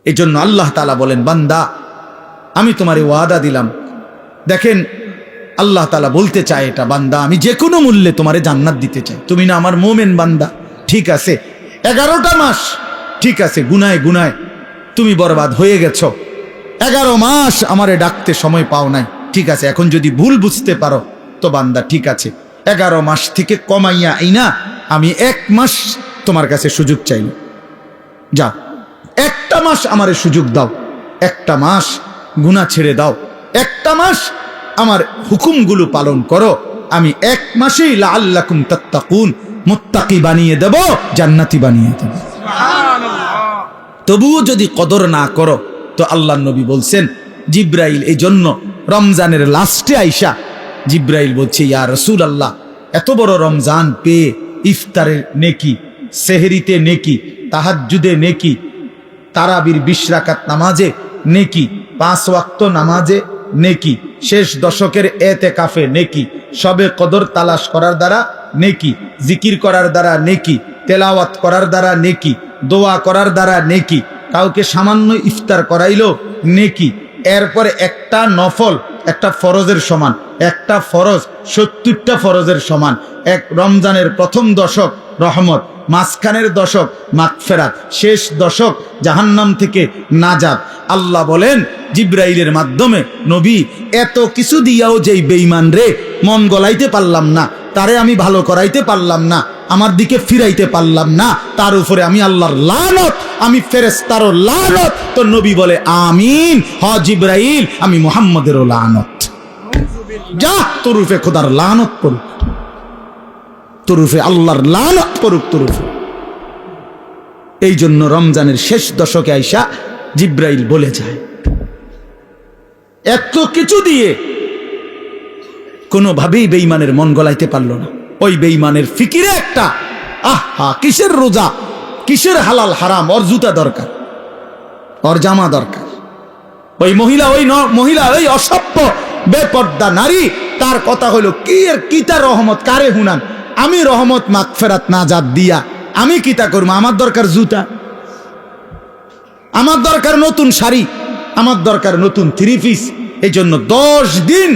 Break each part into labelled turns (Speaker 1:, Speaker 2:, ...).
Speaker 1: এজন্য আল্লাহ তাআলা বলেন, বান্দা আমি তোমারে ওয়াদা দিলাম। দেখেন আল্লাহ তাআলা বলতে চায় এটা, বান্দা আমি যে কোনো মূল্যে তোমারে জান্নাত দিতে চাই। তুমি না আমার মোমেন বান্দা, ঠিক আছে 11টা মাস ঠিক আছে গুনায় গুনায় তুমি বরবাদ হয়ে গেছো, 11 মাস আমারে ডাকতে সময় পাও নাই, ঠিক আছে এখন যদি ভুল বুঝতে পারো তো বান্দা ঠিক আছে 11 মাস থেকে কমাইয়া আইনা আমি 1 মাস তোমার কাছে সুযোগ চাই, যাও 1টা মাস আমারে সুযোগ দাও, 1টা মাস গুনাহ ছেড়ে দাও, 1টা মাস আমার হুকুমগুলো পালন করো, আমি 1 মাসেই লাআল্লাকুম তাত্তাকুন মুত্তাকি বানিয়ে দেব, জান্নাতি বানিয়ে দেব। তবুও যদি কদর না করো তো আল্লাহর নবী বলছেন জিব্রাইল, এই জন্য রমজানের লাস্টে আইসা জিব্রাইল বলছে, ইয়া রাসূলুল্লাহ এত বড় রমজান পেয়ে ইফতারের নেকি, সেহরিতে নেকি, তাহাজ্জুদে নেকি, তারাবির 20 রাকাত নামাজে নেকি, 5 ওয়াক্ত নামাজে নেকি, শেষ দশকের এতেকাফে নেকি, সবে কদর তালাশ করার দ্বারা নেকি, জিকির করার দ্বারা নেকি, তেলাওয়াত করার দ্বারা নেকি, দোয়া করার দ্বারা নেকি, কাউকে সামান্য ইফতার করাইলো নেকি, এরপরে একটা নফল একটা ফরজের সমান, একটা ফরজ 70টা ফরজের সমান, এক রমজানের প্রথম দশক রহমত, মাঝখানের দশক মাগফিরাত, শেষ দশক জাহান্নাম থেকে নাজাত। আল্লাহ বলেন জিব্রাইলের মাধ্যমে, নবী এত কিছু দিয়াও যেই বেঈমান রে মন গলাইতে পারলাম না, তারে আমি ভালো করাইতে পারলাম না, আমার দিকে ফিরাইতে পারলাম না, তার উপরে আমি আল্লাহর লানত, আমি ফেরেশতারও লানত। তো নবী বলে আমিন, হ জিব্রাইল আমি মুহাম্মদেরও লানত, যা তোরুফে খোদার লানত পড়ুক, তোরুফে আল্লাহর লানত পড়ুক তোরুফে। এই জন্য রমজানের শেষ দশকে আইসা জিব্রাইল বলে যায়, এত কিছু দিয়ে কোনোভাবেই বেঈমানের মন গলাইতে পারল না। ওই বেঈমানের ফিকিরে একটা, আহা কিসের রোজা, কিসের হালাল হারাম, ওর জুতা দরকার, ওর জামা দরকার। ওই মহিলা ওই অসভ্য বেপর্দা নারী, তার কথা হলো কি এর কিতা রহমত কারে হুনান, আমি রহমত মাগফিরাত নাজাত দিয়া আমি কিতা করবো, আমার দরকার জুতা, আমার দরকার নতুন শাড়ি, আমার দরকার নতুন 3 পিস। এই জন্য 10 দিন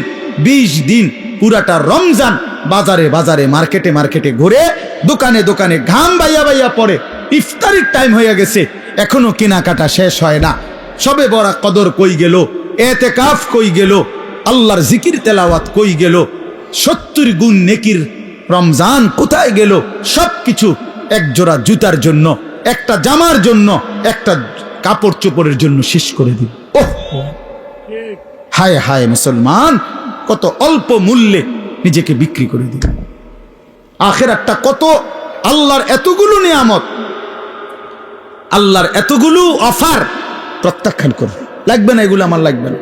Speaker 1: 20 দিন পুরাটা রমজান বাজারে বাজারে মার্কেটে মার্কেটে ঘুরে, দোকানে দোকানে ঘাম বাইয়া বাইয়া পড়ে, ইফতারির টাইম হয়ে গেছে এখনো কেনাকাটা শেষ হয় না, সবে বড় কদর কই গেল, এতেকাফ কই গেল, আল্লাহর জিকির তেলাওয়াত কই গেল, 70 গুণ নেকির রমজান কোথায় গেল, সবকিছু এক জোড়া জুতার জন্য, একটা জামার জন্য, একটা কাপড় চোপড়ের জন্য শেষ করে দিল। ওহ হায় হায় মুসলমান, কত অল্প মূল্যে নিজেকে বিক্রি করে দিল। আখিরাতটা কত, আল্লাহর এতগুলো নিয়ামত, আল্লাহর এতগুলো অফার প্রত্যাখ্যান করবে, লাগবে না এগুলো, আমার লাগবে না,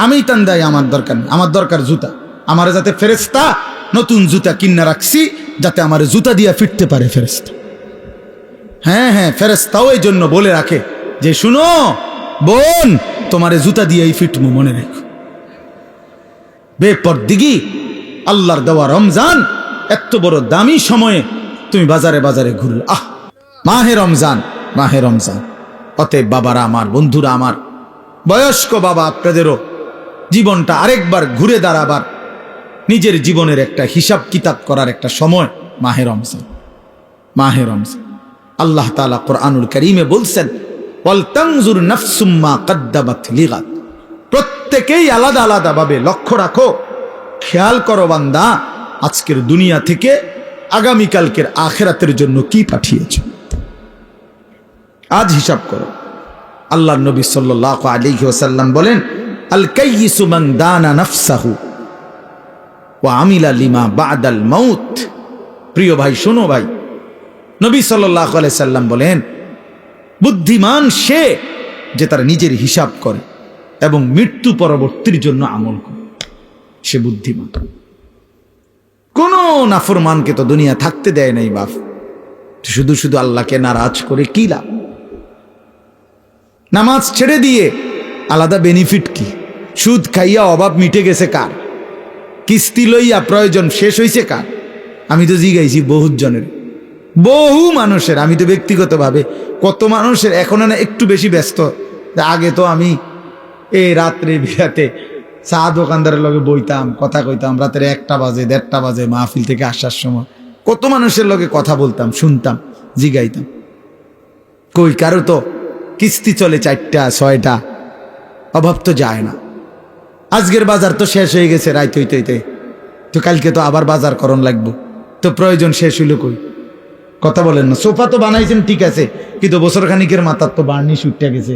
Speaker 1: আমি তান্দাই, আমার দরকার নেই, আমার দরকার জুতা, আমার যাতে ফেরেশতা নতুন জুতা কিনা রাখছি যাতে আমার জুতা দিয়া ফিরতে পারে ফেরেশতা। হ্যাঁ হ্যাঁ, ফেরেশতাও এই জন্য বলে রাখে যে শুনো বোন, তোমারে জুতা দিয়েই ফিটমু, মনে রেখো। বেপরদিগি আল্লাহর দেওয়া রমজান, এত বড় দামি সময়ে তুমি বাজারে বাজারে ঘুরলে, আহ মাহে রমজান, মাহে রমজান। অতএব বাবারা আমার, বন্ধুরা আমার, বয়স্ক বাবা আপনাদেরও জীবনটা আরেকবার ঘুরে দাঁড়াবার, নিজের জীবনের একটা হিসাব কিতাব করার একটা সময় মাহে রমজান। মাহে রমজান আল্লাহ তাআলা কোরআনুল কারীমে বলছেন, ওয়াল তানজুর নাফসুম মা কদ্দামাত লিগাদ, প্রত্যেকেই আলাদা আলাদা ভাবে লক্ষ্য রাখো, খেয়াল করো বান্দা আজকের দুনিয়া থেকে আগামীকালকের আখিরাতের জন্য কি পাঠিয়েছো, আজ হিসাব করো। আল্লাহর নবী সাল্লাল্লাহু আলাইহি ওয়াসাল্লাম বলেন, আল কাইয়িসু মান দানা নাফসাহু ওয়া আমিলা লিমা বাদাল মাউত। প্রিয় ভাই শোনো ভাই, নবী সাল্লাল্লাহু আলাইহি সাল্লাম বলেন, বুদ্ধিমান সে যে তার নিজের হিসাব করে এবং মৃত্যু পরবর্তীর জন্য আমল করে, সে বুদ্ধিমান। কোন নাফরমানকে তো দুনিয়া থাকতে দেয় নাই বাপ, শুধু শুধু আল্লাহকে নারাজ করে কি লাভ? নামাজ ছেড়ে দিয়ে আলাদা বেনিফিট কি? সুদ খাইয়া অভাব মিটে গেছে কার? কিস্তি লইয়া প্রয়োজন শেষ হয়েছে কার? আমি তো জিগাইছি বহুত জনের, বহু মানুষের, আমি তো ব্যক্তিগতভাবে কত মানুষের এখন না একটু বেশি ব্যস্ত আগে তো আমি এই রাত্রে বিরাতে চা দোকানদারের লগে বইতাম, কথা কইতাম, রাতের 1টা বাজে 1:30 বাজে মাহফিল থেকে আসার সময় কত মানুষের লগে কথা বলতাম, শুনতাম, জিগাইতাম। কই কারো তো কিস্তি চলে 4টা 6টা, অভাব তো যায় না। আজকের বাজার তো শেষ হয়ে গেছে রাত হইতে হইতে, তো কালকে তো আবার বাজার করণ লাগবো, তো প্রয়োজন শেষ হইল কই? কথা বলেন না। সোফা তো বানাইছেন ঠিক আছে, কিন্তু বছর খানিকের মাথার তো বার্নিশ উঠে গেছে,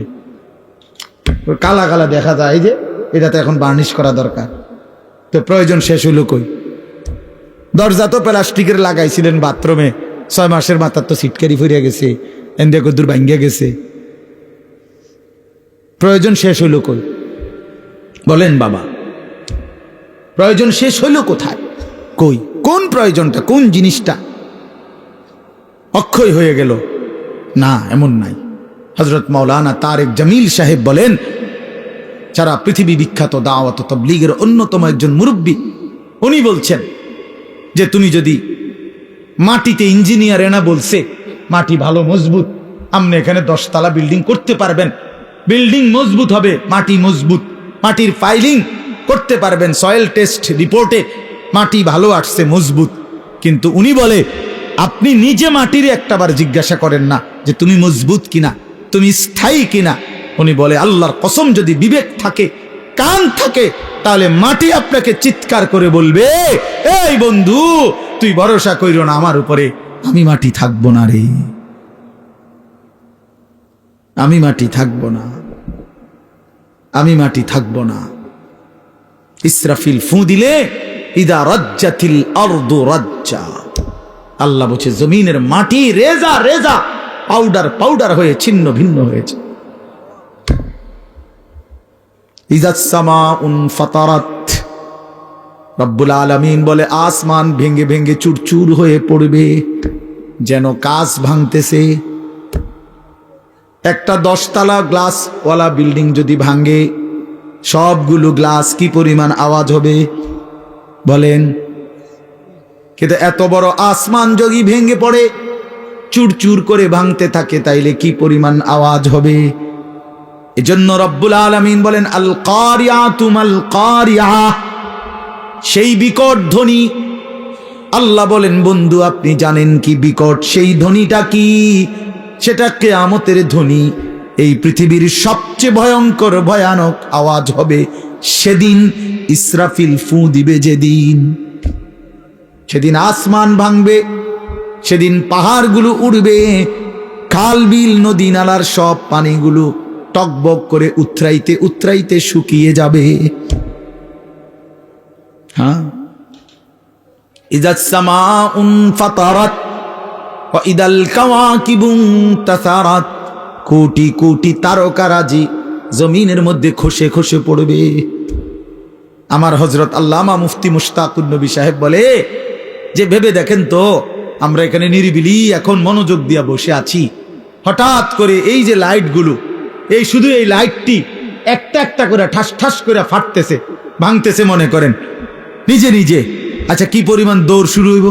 Speaker 1: কালা কালা দেখা যায়, যে এটা তো এখন বার্নিশ করা দরকার, তো প্রয়োজন শেষ হইল কই? দরজা তো প্লাস্টিকের লাগাইছিলেন বাথরুমে, 6 মাসের মাথার তো সিটকারি ফিরিয়া গেছে, এন্দে কদ্দুর ভাঙ্গিয়া গেছে, প্রয়োজন শেষ হইল কই? বলেন বাবা, প্রয়োজন শেষ হইল কোথায়? কই? কোন প্রয়োজনটা, কোন জিনিসটা অক্ষয় হয়ে গেল? না, এমন নাই। হযরত মাওলানা তারেক জামিল সাহেব বলেন, সারা পৃথিবী বিখ্যাত দাওয়াত ও তাবলীগের অন্যতম একজন মুরব্বী, উনি বলছেন যে তুমি যদি মাটিতে, ইঞ্জিনিয়ার এনা বলছে মাটি ভালো মজবুত, আপনি এখানে 10 তলা বিল্ডিং করতে পারবেন, বিল্ডিং মজবুত হবে, মাটি মজবুত, মাটির ফাইলিং করতে পারবেন, সয়েল টেস্ট রিপোর্টে মাটি ভালো আসছে, মজবুত। কিন্তু উনি বলে আপনি নিজে মাটির একটাবার জিজ্ঞাসা করেন না যে তুমি মজবুত কিনা, তুমি স্থায়ী কিনা। উনি বলে আল্লাহর কসম, যদি বিবেক থাকে, কান থাকে, তাহলে মাটি আপনাকে চিৎকার করে বলবে, এই বন্ধু তুই ভরসা কইরো না আমার উপরে, আমি মাটি থাকবো না রে, আমি মাটি থাকবো না, আমি মাটি থাকবো না। ইসরাফিল ফু দিলে ইদা রাজ্জাতিল আরদু রাজ্জা, আল্লাহ বলছে জমিনের মাটি রেজা রেজা, পাউডার পাউডার হয়ে ছিন্ন ভিন্ন হয়েছে। ইজাস সামাউন ফাতারাত, রব্বুল আলামিন বলে আসমান ভেঙে ভেঙে চুরচুর হয়ে পড়বে, যেন কাঁচ ভাঙতেছে। একটা 10 তলা গ্লাসওয়ালা বিল্ডিং যদি ভাঙে, সবগুলো গ্লাস কি পরিমাণ আওয়াজ হবে বলেন? কিন্তু এত বড় আসমান যদি ভেঙে পড়ে, চুরচুর করে ভাঙতে থাকে, তাইলে কি পরিমাণ আওয়াজ হবে? এজন্য রব্বুল আলামিন বলেন আল কারিয়াতু মাল কারিয়া, সেই বিকট ধ্বনি। আল্লাহ বলেন বন্ধু আপনি জানেন কি বিকট সেই ধ্বনিটা কি? সেটা কিয়ামতের ধ্বনি। এই পৃথিবীর সবচেয়ে ভয়ঙ্কর ভয়ানক আওয়াজ হবে সেদিন, ইসরাফিল ফু দিবে যেদিন। সেদিন আসমান ভাঙবে, সেদিন পাহাড়গুলো উড়বে, খাল বিল নদী নালার সব পানিগুলো টকবক করে উতরাইতে উতরাইতে শুকিয়ে যাবে। হ্যাঁ, ইযাস সামাউন ফাতারাত ওয়া ইদাল কাওয়াকিবু তাসারাত, কোটি কোটি তারকারাজি জমিনের মধ্যে খসে খসে পড়বে। আমার হযরত আল্লামা মুফতি মুশতাকুন নবী সাহেব বলে যে ভেবে দেখেন তো, আমরা এখানে নিরিবিলি এখন মনোযোগ দিয়া বসে আছি, হঠাৎ করে এই যে লাইটগুলো, এই শুধু এই লাইটটি একটা একটা করে ঠাস ঠাস করে ফাটতেছে, ভাঙতেছে, মনে করেন নিজে নিজে। আচ্ছা কি পরিমাণ দৌড় শুরু হইব?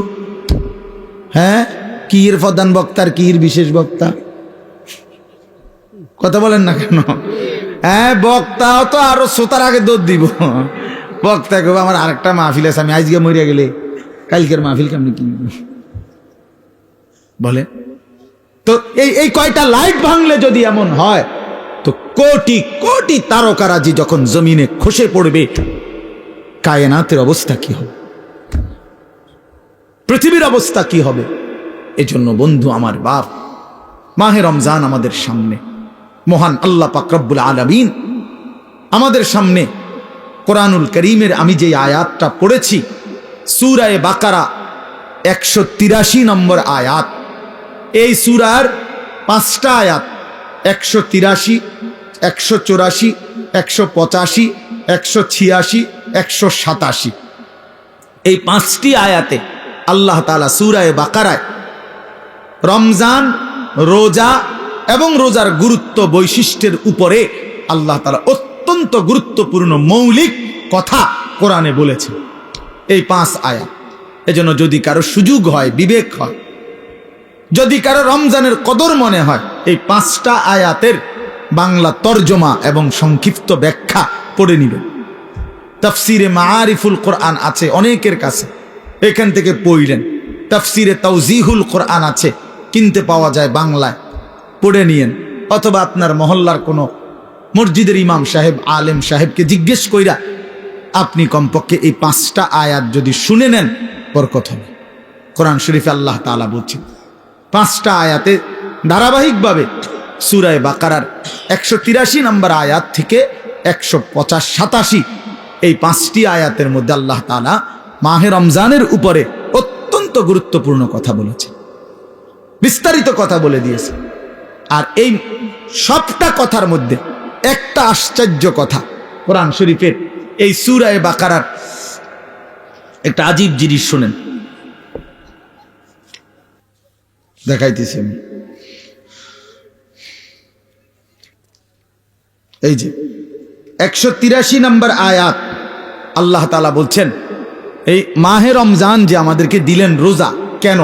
Speaker 1: হ্যাঁ, কির প্রধান বক্তার কির বিশেষ বক্তা, কথা বলেন না কেন? হ্যাঁ, বক্তাও তো আরো শ্রোতার আগে দৌড় দিব। বক্তা কেউ আমার আরেকটা মাহফিল আছে, আমি আজকে মরিয়া গেলে কালকের মাহফিল কেমনি কি বলে? তো এই কয়টা লাইট ভাঙলে যদি এমন হয়, তো কোটি কোটি তারকারাজি যখন জমিনে খসে পড়বে, কায়নাতের অবস্থা কি হবে, পৃথিবীর অবস্থা কি হবে? এজন্য বন্ধু আমার বাপ, মাহে রমজান আমাদের সামনে, মহান আল্লাহ পাক রব্বুল আলামিন আমাদের সামনে কোরআনুল কারীমের আমি যে আয়াতটা পড়েছি, সূরা বাকারা 183 নম্বর আয়াত। এই সূরার 5টা আয়াত 183, 184, 185, 186, 187, এই 5টি আয়াতে আল্লাহ তাআলা সূরা বাকারায় রমজান, রোজা এবং রোজার গুরুত্ব বৈশিষ্ট্যের উপরে আল্লাহ তাআলা অত্যন্ত গুরুত্বপূর্ণ মৌলিক কথা কোরআনে বলেছেন এই 5 আয়াত। এজন্য যদি কারো সুযোগ হয়, বিবেক হয়, যদি কারো রমজানের কদর মনে হয়, এই 5টা আয়াতের বাংলা তর্জমা এবং সংক্ষিপ্ত ব্যাখ্যা পড়ে নেবেন। তাফসিরে মাআরিফুল কোরআন আছে অনেকের কাছে, এখান থেকে পড়লেন। তাফসিরে তাওজিহুল কোরআন আছে, কিনতে পাওয়া যায় বাংলায়, পড়ে নিয়েন। অথবা আপনার মহল্লার কোনো মসজিদের ইমাম সাহেব, আলেম সাহেবকে জিজ্ঞেস কইরা আপনি কমপক্ষে এই 5টা আয়াত যদি শুনে নেন, বরকত হবে। কোরআন শরীফে আল্লাহ তাআলা বলছেন 5টা আয়াতে ধারাবাহিকভাবে সূরা বাকারার 183 নম্বর আয়াত থেকে 185-87 এই 5টি আয়াতের মধ্যে আল্লাহ তাআলা মাহে রমজানের উপরে অত্যন্ত গুরুত্বপূর্ণ কথা বলেছেন, বিস্তারিত কথা বলে দিয়েছে। আর এই সবটা কথার মধ্যে একটা আশ্চর্য কথা, কোরআন শরীফের এই সূরা বাকারার একটা আজীব জিনিস শুনেন, দেখাইতেছি আমি। এই যে 183 নম্বর আয়াত, আল্লাহ তাআলা বলছেন এই মাহে রমজান যে আমাদেরকে দিলেন রোজা, কেন?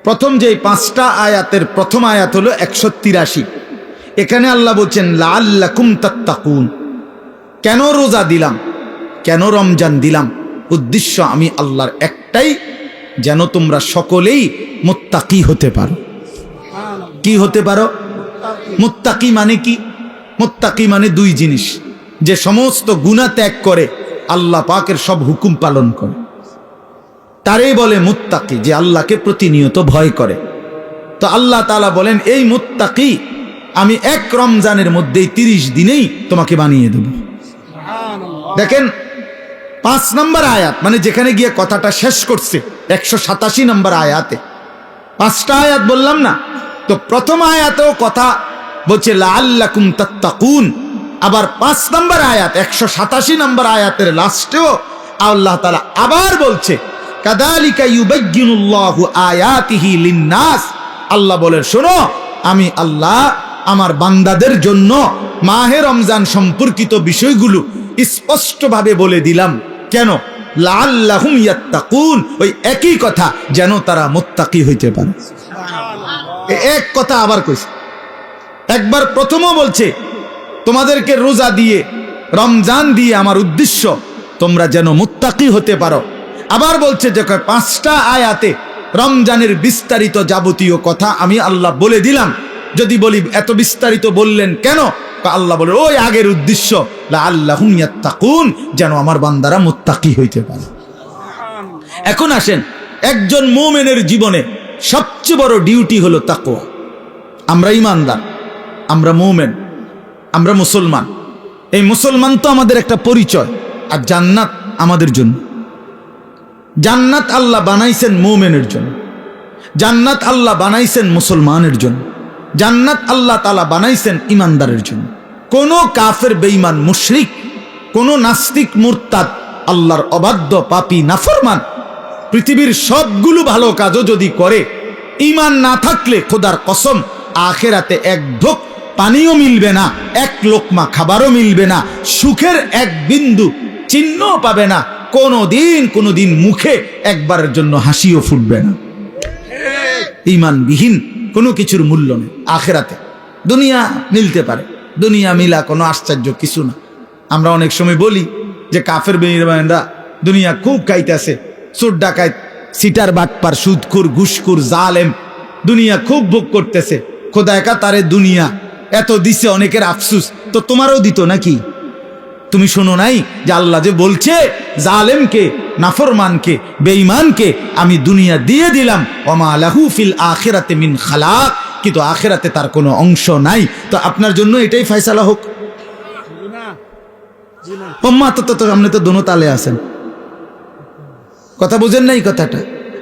Speaker 1: প্রথম যে 5টা আয়াতের প্রথম আয়াত হলো 183। এখানে আল্লাহ বলছেন লাআল্লাকুম তাত্তাকুন। কেন রোজা দিলাম, কেন রমজান দিলাম? উদ্দেশ্য আমি আল্লাহর একটাই, যেন তোমরা সকলেই মুত্তাকি হতে পারো। কি হতে পারো? মুত্তাকি মানে কি? মুত্তাকি মানে 2 জিনিস, যে সমস্ত গুনাহ ত্যাগ করে আল্লাহ পাকের সব হুকুম পালন করে, তারই বলে মুত্তাকি, যে আল্লাহকে প্রতিনিয়ত ভয় করে। তো আল্লাহ তাআলা বলেন এই মুত্তাকি আমি এক রমজানের মধ্যেই 30 দিনেই তোমাকে বানিয়ে দেব। দেখেন 5 নম্বর আয়াত, মানে যেখানে গিয়ে কথাটা শেষ করছে 187 নম্বর আয়াতে, 5টা আয়াত বললাম না? তো প্রথম আয়াতেও কথা বলছে লাআল্লাকুম তাত্তাকুন, আবার 5 নম্বর আয়াত 187 নম্বর আয়াতের লাস্টেও আল্লাহ তাআলা আবার বলছে কাযালিকা ইউবায়্যিনুল্লাহু আয়াতিহি লিন-নাস। আল্লাহ বলে শোনো, আমি আল্লাহ আমার বান্দাদের জন্য মাহে রমজান সম্পর্কিত বিষয়গুলো স্পষ্টভাবে বলে দিলাম। কেন? লাআল্লাহুম ইয়াত্তাকুন, ওই একই কথা, যেন তারা মুত্তাকি হইতে পারে। এক কথা আবার কইছে, একবার প্রথমও বলছে তোমাদেরকে রোজা দিয়ে, রমজান দিয়ে আমার উদ্দেশ্য তোমরা যেন মুত্তাকি হতে পারো। আবার বলছে যে 5টা আয়াতে রমজানের বিস্তারিত যাবতীয় কথা আমি আল্লাহ বলে দিলাম। যদি বলি এত বিস্তারিত বললেন কেন? আল্লাহ বলে ওই আগের উদ্দেশ্য লাআল্লাহুম ইয়াত্তাকুন, যেন আমার বান্দারা মুত্তাকি হইতে পারে। এখন আসেন, একজন মুমিনের জীবনে সবচেয়ে বড় ডিউটি হলো তাকওয়া। আমরা ঈমানদার, আমরা মুমিন, আমরা মুসলমান। এই মুসলমান তো আমাদের একটা পরিচয়, আর জান্নাত আমাদের জন্য। জান্নাত আল্লাহ বানাইছেন মুমিনের জন্য, জান্নাত আল্লাহ বানাইছেন মুসলমানের জন্য, জান্নাত আল্লাহ তাআলা বানাইছেন ঈমানদারের জন্য। কোন কাফের, বেঈমান, মুশরিক, কোন নাস্তিক, মুরতাদ, আল্লাহর অবাধ্য, পাপী, নাফরমান পৃথিবীর সবগুলো ভালো কাজও যদি করে, ঈমান না থাকলে খোদার কসম আখিরাতে এক ঢোক পানিও মিলবে না, এক লোকমা খাবারও মিলবে না, সুখের এক বিন্দু চিহ্নও পাবে না, কোনোদিন মুখে একবারের জন্য হাসিও ফুটবে না। ঈমানবিহীন কোনো কিছুর মূল্য নেই আখিরাতে। দুনিয়া মিলতে পারে, দুনিয়া মিলা কোনো আশ্চর্য কিছু না। আমরা অনেক সময় বলি যে কাফের বেঈমানরা দুনিয়া খুব খাইতেছে, চোর ডাকাত, সিটার বাটপার, সুদখোর, ঘুষখোর, জালেম দুনিয়া খুব ভোগ করতেছে। খোদা একা তারে দুনিয়া এত দিছে, অনেকের আফসুস। তো তোমারও দিত নাকি? তুমি শোনো নাই যে আল্লাহ যে বলছে জালেমকে, নাফরমানকে, বেঈমানকে আমি দুনিয়া দিয়ে দিলাম, ওমা লাহু ফিল আখিরাতি মিন খালাক, কিন্তু আখিরাতে তার কোনো অংশ নাই। তো আপনার জন্য এটাই ফয়সালা হোক। ওম্মা তো আপনি তো দোনো তালে আছেন, কথা বুঝেন নাই কথাটা।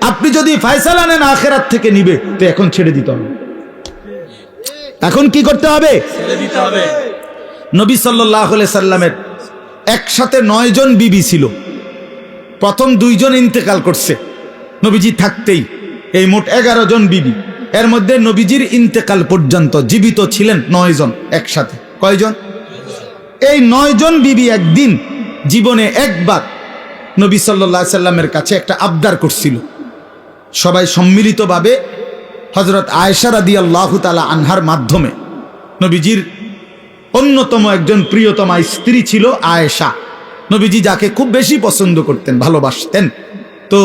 Speaker 1: আপনি যদি ফয়সালা নেন আখিরাত থেকে নিবে, তো এখন ছেড়ে দিতে হবে। এখন কি করতে হবে? ছেড়ে দিতে হবে। নবী সাল্লাল্লাহু আলাইহি সাল্লামের একসাথে 9 জন বিবি ছিল। প্রথম 2 জন ইন্তেকাল করছে নবীজি থাকতেই, এই মোট 11 জন বিবি। এর মধ্যে নবীজির ইন্তেকাল পর্যন্ত জীবিত ছিলেন 9 জন একসাথে। কয়জন? এই 9 জন বিবি একদিন জীবনে একবার নবী সাল্লাল্লাহু আলাইহি সাল্লামের কাছে একটা আবদার করছিল। সবাই সম্মিলিতভাবে হযরত আয়েশা রাদিয়াল্লাহু তাআলা আনহার মাধ্যমে নবীজির অন্যতম একজন প্রিয়তমা স্ত্রী ছিল আয়েশা। নবীজি যাকে খুব বেশি পছন্দ করতেন, ভালোবাসতেন। তো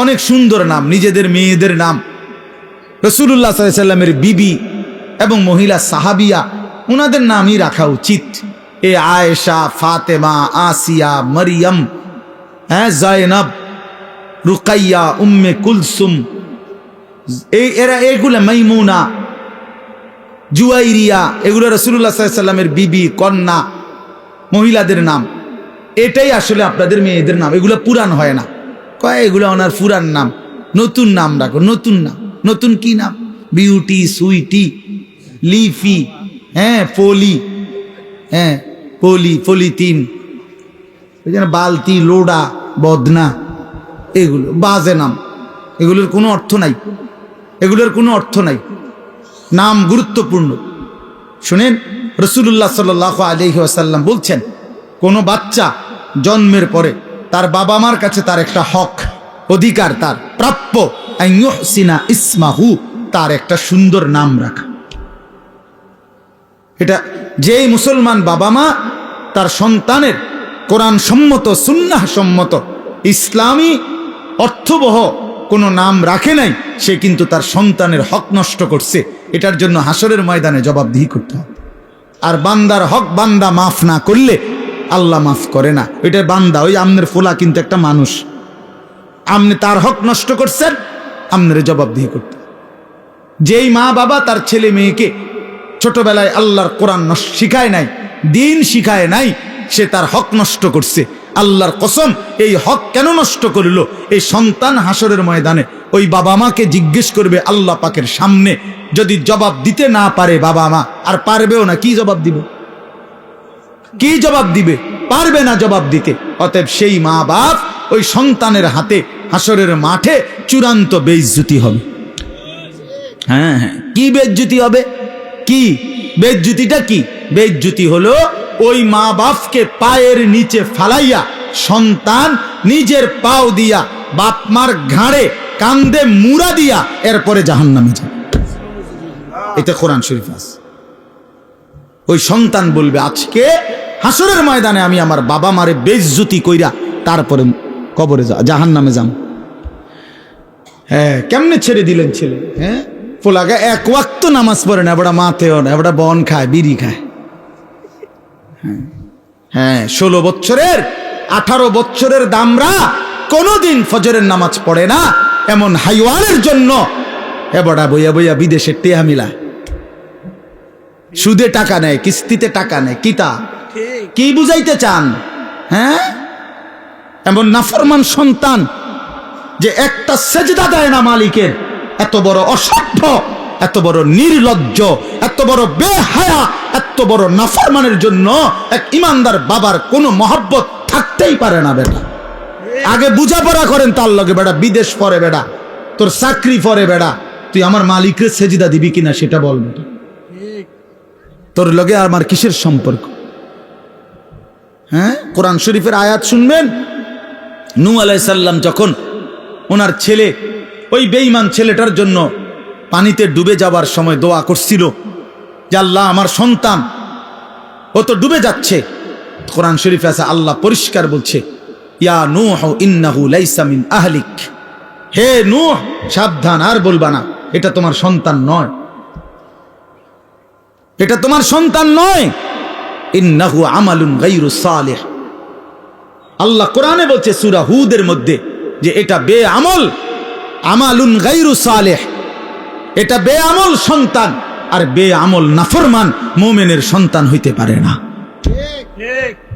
Speaker 1: অনেক সুন্দর নাম, নিজেদের মেয়েদের নাম। রাসূলুল্লাহ সাল্লাল্লাহু আলাইহি সাল্লামের বিবি এবং মহিলা সাহাবিয়া, ওনাদের নামই রাখা উচিত। এ আয়েশা, ফাতেমা, আসিয়া, মরিয়ম, জায়নাব, রুকাইয়া, উম্মে কুলসুম, এগুলা মাইমুনা, জুয়াইরিয়া, এগুলো রাসূলুল্লাহ সাল্লাল্লাহু আলাইহি সাল্লামের বিবি, কন্যা, মহিলাদের নাম। এটাই আসলে আপনাদের মেয়েদের নাম। এগুলো পুরান হয় না, কয় এগুলো ওনার পুরান নাম, নতুন নাম রাখো। নতুন নাম, নতুন কি নাম? বিউটি, সুইটি, লিফি, পলি, পলিথিন, বালতি, লোডা, বদনা, এগুলো বাজে নাম। এগুলোর কোনো অর্থ নাই, এগুলোর কোনো অর্থ নাই। নাম গুরুত্বপূর্ণ। শুনেন, রাসূলুল্লাহ সাল্লাল্লাহু আলাইহি ওয়াসাল্লাম বলছেন, কোনো বাচ্চা জন্মের পরে তার বাবা মার কাছে তার একটা হক, অধিকার, তার প্রাপ্য, আন ইউহসিনা ইসমাহু, তার একটা সুন্দর নাম রাখা। এটা যেই মুসলমান বাবা মা তার সন্তানের কোরআন সম্মত, সুন্নাহ সম্মত, ইসলামী অর্থবহ কোনো নাম রাখে নাই, সে কিন্তু তার সন্তানের হক নষ্ট করছে। এটার জন্য হাসরের ময়দানে জবাবদিহি করতে হবে। আর বান্দার হক বান্দা মাফ না করলে আল্লাহ মাফ করে না। ওইটা বান্দা, ওই আমনের ফোলা কিন্তু একটা মানুষ, আপনি তার হক নষ্ট করছেন, আপনার জবাবদিহি করতে। যেই মা বাবা তার ছেলে মেয়েকে ছোটবেলায় আল্লাহর কোরআন শিখায় নাই, দিন শিখায় নাই, সে তার হক নষ্ট করছে। আল্লাহর কসম, এই হক কেন নষ্ট করলো? এই সন্তান হাসরের ময়দানে ওই বাবা মাকে জিজ্ঞেস করবে আল্লাহ পাকের সামনে। যদি জবাব দিতে না পারে বাবা মা, আর পারবেও না, কি জবাব দিবে? কি জবাব দিবে? পারবে না জবাব দিতে। অতএব সেই মা বাপ ওই সন্তানের হাতে হাসরের মাঠে চূড়ান্ত বেইজ্জতি হবে। হ্যাঁ, কি বেইজ্জতি হবে? কি বেইজ্জতিটা? কি বেইজ্জতি হলো ওই মা বাপকে পায়ের নিচে ফালাইয়া সন্তান নিজের পাও দিয়া বাপ মার ঘাড়ে কান্দে মুড়া দিয়া এরপরে জাহান্নামে যাবে। এটা কোরআন শরীফ আছে। ওই সন্তান বলবে, আজকে হাসরের ময়দানে আমি আমার বাবা মারে বেইজ্জতি কইরা তারপরে কবরে জাহান্নামে যাম। কেমনে ছেড়ে দিলেন ছেলে? পোলাকে এক ওয়াক্ত নামাজ পড়ে না, এবারে মাতেও না, এবারে বন খায়, বিড়ি খায়। 16 বছরের 18 বছরের দামরা কোনোদিন ফজরের নামাজ পড়ে না, এমন হাইওয়ানের জন্য এবারে বইয়া বইয়া বিদেশে টেহা মিলায়, সুদে টাকা নেয়, কিস্তিতে টাকা নেয়। কি বুঝাইতে চান? এমন নাফরমান সন্তান যে একটা সেজদা দেয় না মালিকের, এত বড় অসভ্য, এত বড় নির্লজ্জ, এত বড় বেহায়া, এত বড় নাফরমানের জন্য এক ইমানদার বাবার কোনো মহব্বত থাকতেই পারে না। বেটা আগে বুঝাপড়া করেন তার লগে, বেটা বিদেশ পরে, বেটা তোর চাকরি পরে, বেটা তুই আমার মালিকের সেজদা দিবি কিনা সেটা বল। বেটা তোর লগে আমার কিসের সম্পর্ক? কোরআন শরীফের আয়াত শুনবেন। নূহ আলাইহিস সালাম যখন ওনার ছেলে, ওই বেঈমান ছেলেটার জন্য পানিতে ডুবে যাবার সময় দোয়া করছিল যে আল্লাহ আমার সন্তান, ও তো ডুবে যাচ্ছে। কোরআন শরীফে আছে, আল্লাহ পরিষ্কার বলছে, ইয়া নূহ ইন্নাহু লাইসা মিন আহলিক, হে নূহ সাবধান, আর বলবা না, এটা তোমার সন্তান নয়, এটা তোমার সন্তান নয়। ইন্নাহু আমালুন গায়রু সালিহ। আল্লাহ কোরআনে বলছে সূরা হুদের মধ্যে যে এটা বেআমল, আমালুন গায়রু সালিহ, এটা বেআমল সন্তান। আর বেআমল নাফরমান মুমিনের সন্তান হইতে পারে না।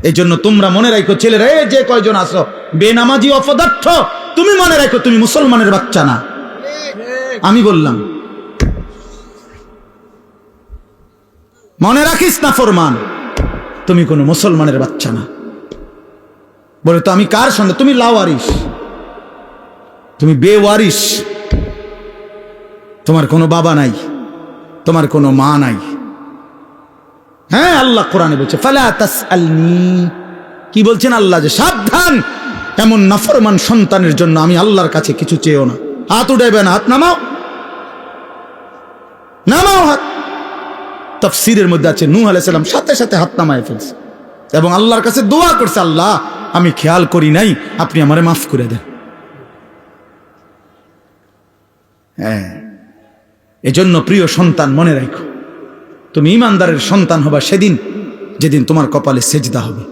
Speaker 1: এই জন্য তোমরা মনে রাখো ছেলেরা, এই যে কয়জন আছো বেনামাজি অপদার্থ, তুমি মনে রাখো তুমি মুসলমানের বাচ্চা না। আমি বললাম, মনে রাখিস না ফরমান, তুমি কোনো মুসলমানের বাচ্চা না। বলে তো আমি কার সন্তান? তুমি লাওয়ারিস, তুমি বেওয়ারিস, তোমার কোনো বাবা নাই, তোমার কোনো মা নাই। আল্লাহ কোরআনে বলছে ফালা তাসআলনি, কি বলছেন আল্লাহ? যে সাবধান, এমন নাফরমান সন্তানের জন্য আমি আল্লাহর কাছে কিছু চেয়েও না। হাত উঠাইবে না, হাত নামাও, নামাও হাত। তাফসীরের মধ্যে আছে নূহ আলাইহিস সালাম সাথে সাথে হাত নামায় ফেলছে এবং আল্লাহর কাছে দোয়া করছে, আল্লাহ আমি খেয়াল করি নাই, আপনি আমারে মাফ করে দেন। হ্যাঁ, এজন্য প্রিয় সন্তান মনে রাখো, তুমি ইমানদারের সন্তান হবা সেদিন যেদিন তোমার কপালে সেজদা হবে।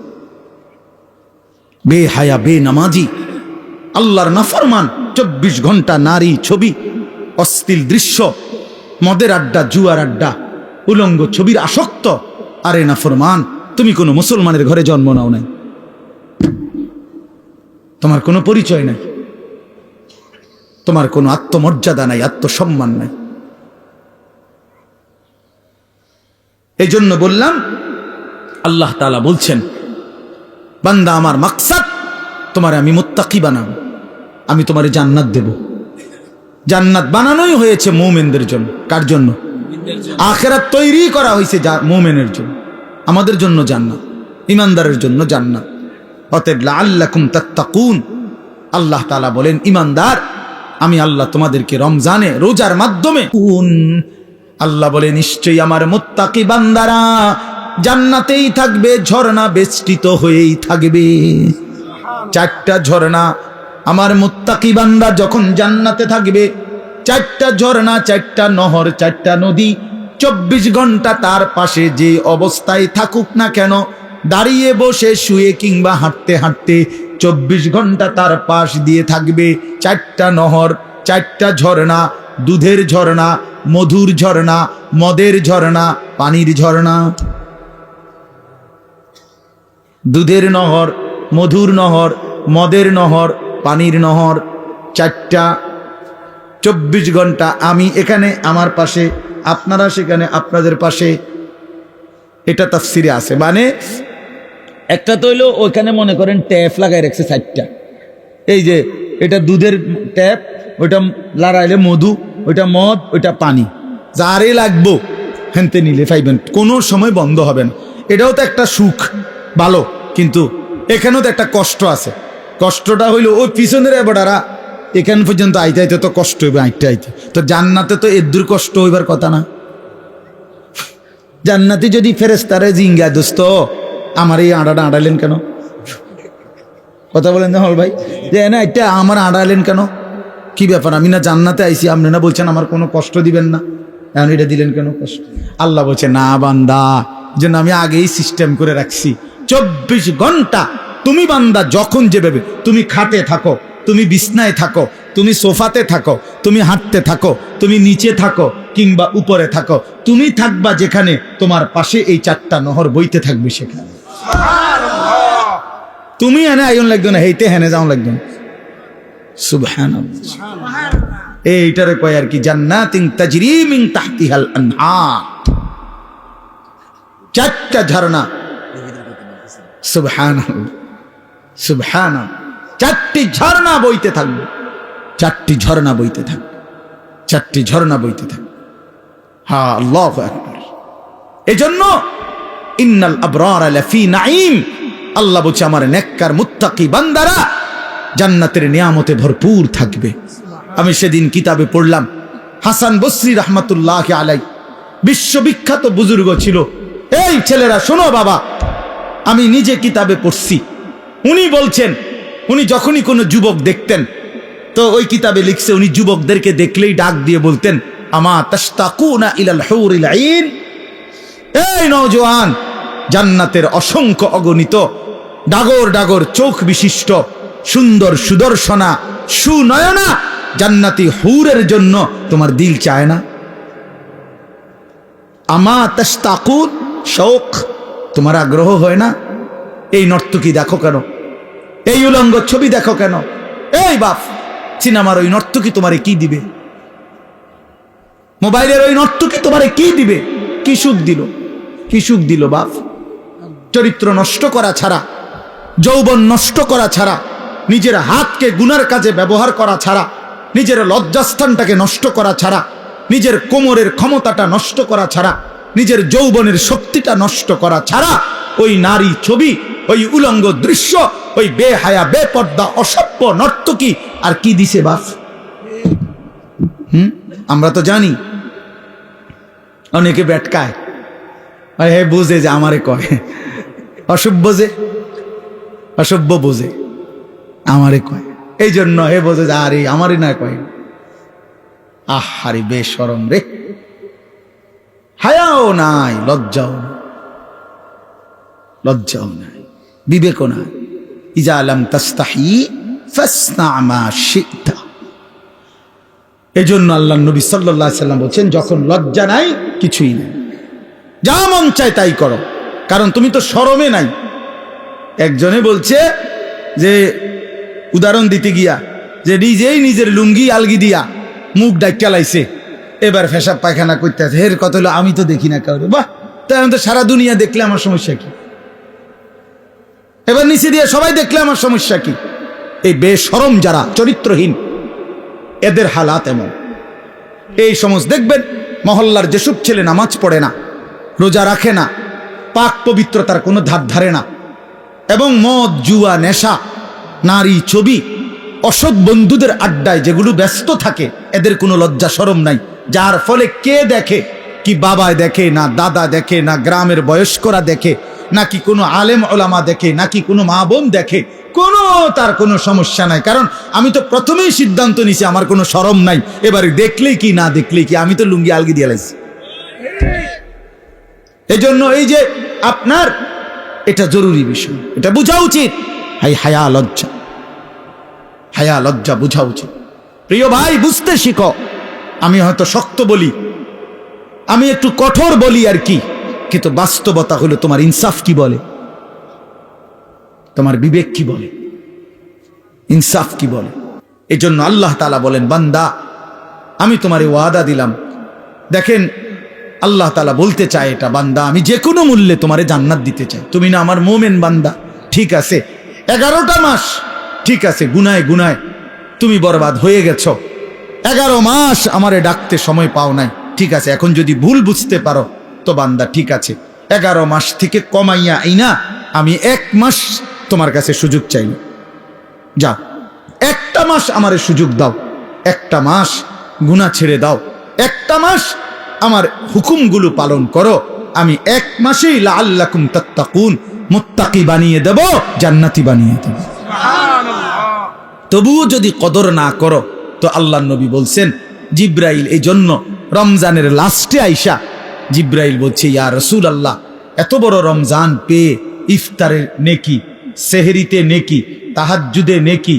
Speaker 1: বেহায়া বেনামাজি আল্লাহর নাফরমান, 24 ঘন্টা নারী ছবি, অশ্লীল দৃশ্য, মদের আড্ডা, জুয়ার আড্ডা, উলঙ্গ ছবির আসক্ত। আরে নাফরমান, তুমি কোনো মুসলমানের ঘরে জন্ম নাও নাই, তোমার কোনো পরিচয় নাই, তোমার কোনো আত্মমর্যাদা নাই, আত্মসম্মান নাই। এই জন্য বললাম, আল্লাহ তাআলা বলছেন, বান্দা আমার মাকসাদ তোমারে আমি মুত্তাকি বানাবো, আমি তোমারে জান্নাত দেব। জান্নাত বানানোই হয়েছে মুমিনদের জন্য। কার জন্য? আখিরাত তৈরি করা হয়েছে মুমিনের জন্য। আমাদের জন্য জান্নাত, ইমানদারের জন্য জান্নাত। অতএব লাআল্লাকুম তাত্তাকুন, আল্লাহ তাআলা বলেন, ইমানদার আমি আল্লাহ তোমাদেরকে রমজানে রোজার মাধ্যমে আল্লাহ বলে নিশ্চয়ই আমার মুত্তাকি বান্দারা জান্নাতেই থাকবে, ঝর্ণা বেষ্টিত হয়েই থাকবে। 4টা ঝর্ণা, আমার মুত্তাকি বান্দা যখন জান্নাতে থাকবে, 4টা ঝর্ণা, 4টা নহর, 4টা নদী 24 ঘন্টা তার পাশে যে অবস্থায় থাকুক না কেন, দাঁড়িয়ে বসে শুয়ে কিংবা হাঁটতে হাঁটতে 24 ঘন্টা তার পাশ দিয়ে থাকবে। 4টা নহর, 4টা ঝর্ণা, দুধের ঝর্ণা, মধুর ঝর্ণা, মদের ঝর্ণা, পানির ঝর্ণা। দুধের নহর, মধুর নহর, মদের নহর, পানির নহর, 4টা। 24 ঘন্টা আমি এখানে আমার পাশে, আপনারা সেখানে আপনাদের পাশে। এটা তাফসিরে আছে। মানে একটা তো হইলো ওইখানে মনে করেন ট্যাপ লাগাই রাখছে 4টা। এই যে এটা দুধের ট্যাপ, ওইটা লাগাইলে মধু, ওইটা মদ, ওইটা পানি, যারে লাগবো হেনতে নিলে পাইবেন, কোনো সময় বন্ধ হবে না। এটাও তো একটা সুখ, ভালো, কিন্তু এখানেও তো একটা কষ্ট আছে। কষ্টটা হইলো ওই পিছনের এবারারা এখান পর্যন্ত আইতে আইতে তো কষ্ট হইবে, আইতে আইতে। তো জান্নাতে তো এদুর কষ্ট হইবার কথা না। জান্নাতে যদি ফেরেশতারে জিঙ্গা, দোস্ত আমার এই আড়াটা আড়ালেন কেন? কথা বলেন না হল ভাই, যে না এটা আমার আড়ালেন কেন, কি ব্যাপার? আমি না জান্নাতে আইছি, আপনি না বলছেন আমার কোনো কষ্ট দিবেন না, এখন এটা দিলেন কেন কষ্ট? আল্লাহ বলছে, না বান্দা, যেন আমি আগেই সিস্টেম করে রাখছি। 24 ঘন্টা তুমি বান্দা যখন যেভাবে, তুমি খাটে থাকো, তুমি বিছনায় থাকো, তুমি সোফাতে থাকো, তুমি হাঁটতে থাকো, তুমি নিচে থাকো কিংবা উপরে থাকো, তুমি থাকবা যেখানে, তোমার পাশে এই 4টা নহর বইতে থাকবে সেখানে। তুমি এনে আইন লাগবে না, হেইতে হেনে যাও লাগবে না। সুবহানাল্লাহ। এইটারে কয় আর কি, জান্নাতিন তাজরি মিন তাহতিহাল আনহার, 4টা ঝর্ণা। সুবহানাল্লাহ, সুবহানাল্লাহ। 4টি ঝর্ণা বইতে থাকবে, 4টি ঝর্ণা বইতে থাকবে, 4টি ঝর্ণা বইতে থাকবে। হ্যাঁ, আল্লাহু আকবার। এজন্য ইন্নাল আবরারা লাফি নাঈম, আল্লাহ বলছে আমার নেককার মুত্তাকি বান্দারা জান্নাতের নিয়ামতে ভরপুর থাকবে। আমি সেদিন কিতাবে পড়লাম, হাসান বসরি রাহমাতুল্লাহি আলাইহি বিশ্ববিখ্যাত বুজুর্গ ছিল। এই ছেলেরা শোনো বাবা, আমি নিজে কিতাবে পড়ছি। উনি বলছেন, উনি যখনই কোনো যুবক দেখতেন, তো ওই কিতাবে লিখছে, উনি যুবকদেরকে দেখলেই ডাক দিয়ে বলতেন, আমা তাশতাকুনা ইলাল হুরিল আইন, এই নওজোয়ান, জান্নাতের অসংখ্য অগণিত ডাগর ডাগর চোখ বিশিষ্ট সুন্দর সুদর্শনা সুনয়না জান্নাতি হুরের জন্য তোমার দিল চায় না? আমা তাশতাকুন, শৌক, তোমার আগ্রহ হয় না? এই নর্তকী দেখো কেন, এই উলঙ্গ ছবি দেখো কেন? এই বাপ, সিনেমার ওই নর্তকী তোমারে কি দিবে? মোবাইলের ওই নর্তকী তোমারে কি দিবে? কি সুখ দিল, কি সুখ দিল বাপ? চরিত্র নষ্ট করা ছাড়া, যৌবন নষ্ট করা ছাড়া, নিজের হাতকে গুনার কাজে ব্যবহার করা ছাড়া, নিজের লজ্জাস্থানটাকে নষ্ট করা ছাড়া, নিজের কোমরের ক্ষমতাটা নষ্ট করা ছাড়া, নিজের যৌবনের শক্তিটা নষ্ট করা ছাড়া ওই নারী ছবি, ওই উলঙ্গ দৃশ্য, ওই বেহায়া বেপর্দা অসভ্য নর্তকী আর কি দিছে বাপ? আমরা তো জানি অনেকে বেটকায়, হে বুঝে যে আমারে কয়, অসভ্য যে অসভ্য বোঝে আমারে কয়, এই জন্য হে বোঝে যে আরে আমারই না কয়। আহারে বেশরম রে, হায়াও নাই, লজ্জাও নাই, লজ্জাও নাই, বিবেকও নাই। ইজা লাম তাস্তাহি ফাসনা মা শিতা। এজন্য আল্লাহর নবী সাল্লাল্লাহু আলাইহি সাল্লাম বলেন, যখন লজ্জা নাই কিছুই নাই, যা মন চায় তাই করো, কারণ তুমি তো শরমে নাই। একজনে বলছে যে উদাহরণ দিতে গিয়া যে নিজেই নিজের লুঙ্গি আলগি দিয়া মুখ ডাক্কা লাইছে, এবার পেশাব পায়খানা করতে আছে। এর কথা হলো আমি তো দেখি না কাউরে। বাহ, তাই আমি তো সারা দুনিয়া দেখলে আমার সমস্যা কি? এবার নিচে দিয়ে সবাই দেখলে আমার সমস্যা কি? এই বেশরম যারা চরিত্রহীন, এদের হালাত এমন। এই সমস্ত দেখবেন মহল্লার যেসব ছেলে নামাজ পড়ে না, রোজা রাখে না, পাক পবিত্রতার কোনো ধার ধারে না, এবং মদ জুয়া নেশা নারী ছবি অসৎ বন্ধুদের আড্ডায় যেগুলো ব্যস্ত থাকে, এদের কোনো লজ্জা শরম নাই। যার ফলে কে দেখে, কি বাবায় দেখে, না দাদা দেখে, না গ্রামের বয়স্করা দেখে, নাকি কোনো আলেম ওলামা দেখে, নাকি কোনো মা বোন দেখে, কোনো তার কোনো সমস্যা নাই। কারণ আমি তো প্রথমেই সিদ্ধান্ত নিছি আমার কোনো শরম নাই, এবারে দেখলেই কি না দেখলেই কি, আমি তো লুঙ্গি আলগি দিয়ে লাইছি। এই জন্য এই যে আপনার এটা জরুরি বিষয়, এটা বোঝা উচিত। হায়া লজ্জা, হায়া লজ্জা বোঝা উচিত। প্রিয় ভাই, বুঝতে শিখো। আমি হয়তো শক্ত বলি, আমি একটু কঠোর বলি আর কি, কিন্তু বাস্তবতা হলো তোমার ইনসাফ কি বলে, তোমার বিবেক কি বলে, ইনসাফ কি বলে। এই জন্য আল্লাহ তাআলা বলেন, বান্দা আমি তোমারে ওয়াদা দিলাম। দেখেন আল্লাহ তাআলা বলতে চায় এটা, বান্দা আমি যে কোনো মূল্যে তোমারে জান্নাত দিতে চাই। তুমি না আমার মোমেন বান্দা, ঠিক আছে, 11টা মাস ঠিক আছে, গুনায় গুনায় তুমি বরবাদ হয়ে গেছো। 11 মাস আমারে ডাকতে সময় পাও নাই, ঠিক আছে। এখন যদি ভুল বুঝতে পারো তো বান্দা ঠিক আছে, 11 মাস থেকে কমাইয়া আইনা আমি 1 মাস তোমার কাছে সুযোগ চাই। যা, 1টা মাস আমারে সুযোগ দাও, 1টা মাস গুনাহ ছেড়ে দাও, 1টা মাস আমার হুকুমগুলো পালন করো। আমি 1 মাসেই লাআল্লাকুম তাত্তাকুন, মুত্তাকি বানিয়ে দেব, জান্নাতি বানিয়ে দেব। তবুও যদি কদর না করো তো আল্লাহর নবী বলছেন, জিব্রাইল এই জন্য রমজানের লাস্টে আইসা জিব্রাইল বলছে, ইয়া রাসূলুল্লাহ, এত বড় রমজান পেয়ে ইফতারের নেকি, সেহরিতে নেকি, তাহাজ্জুদে নেকি,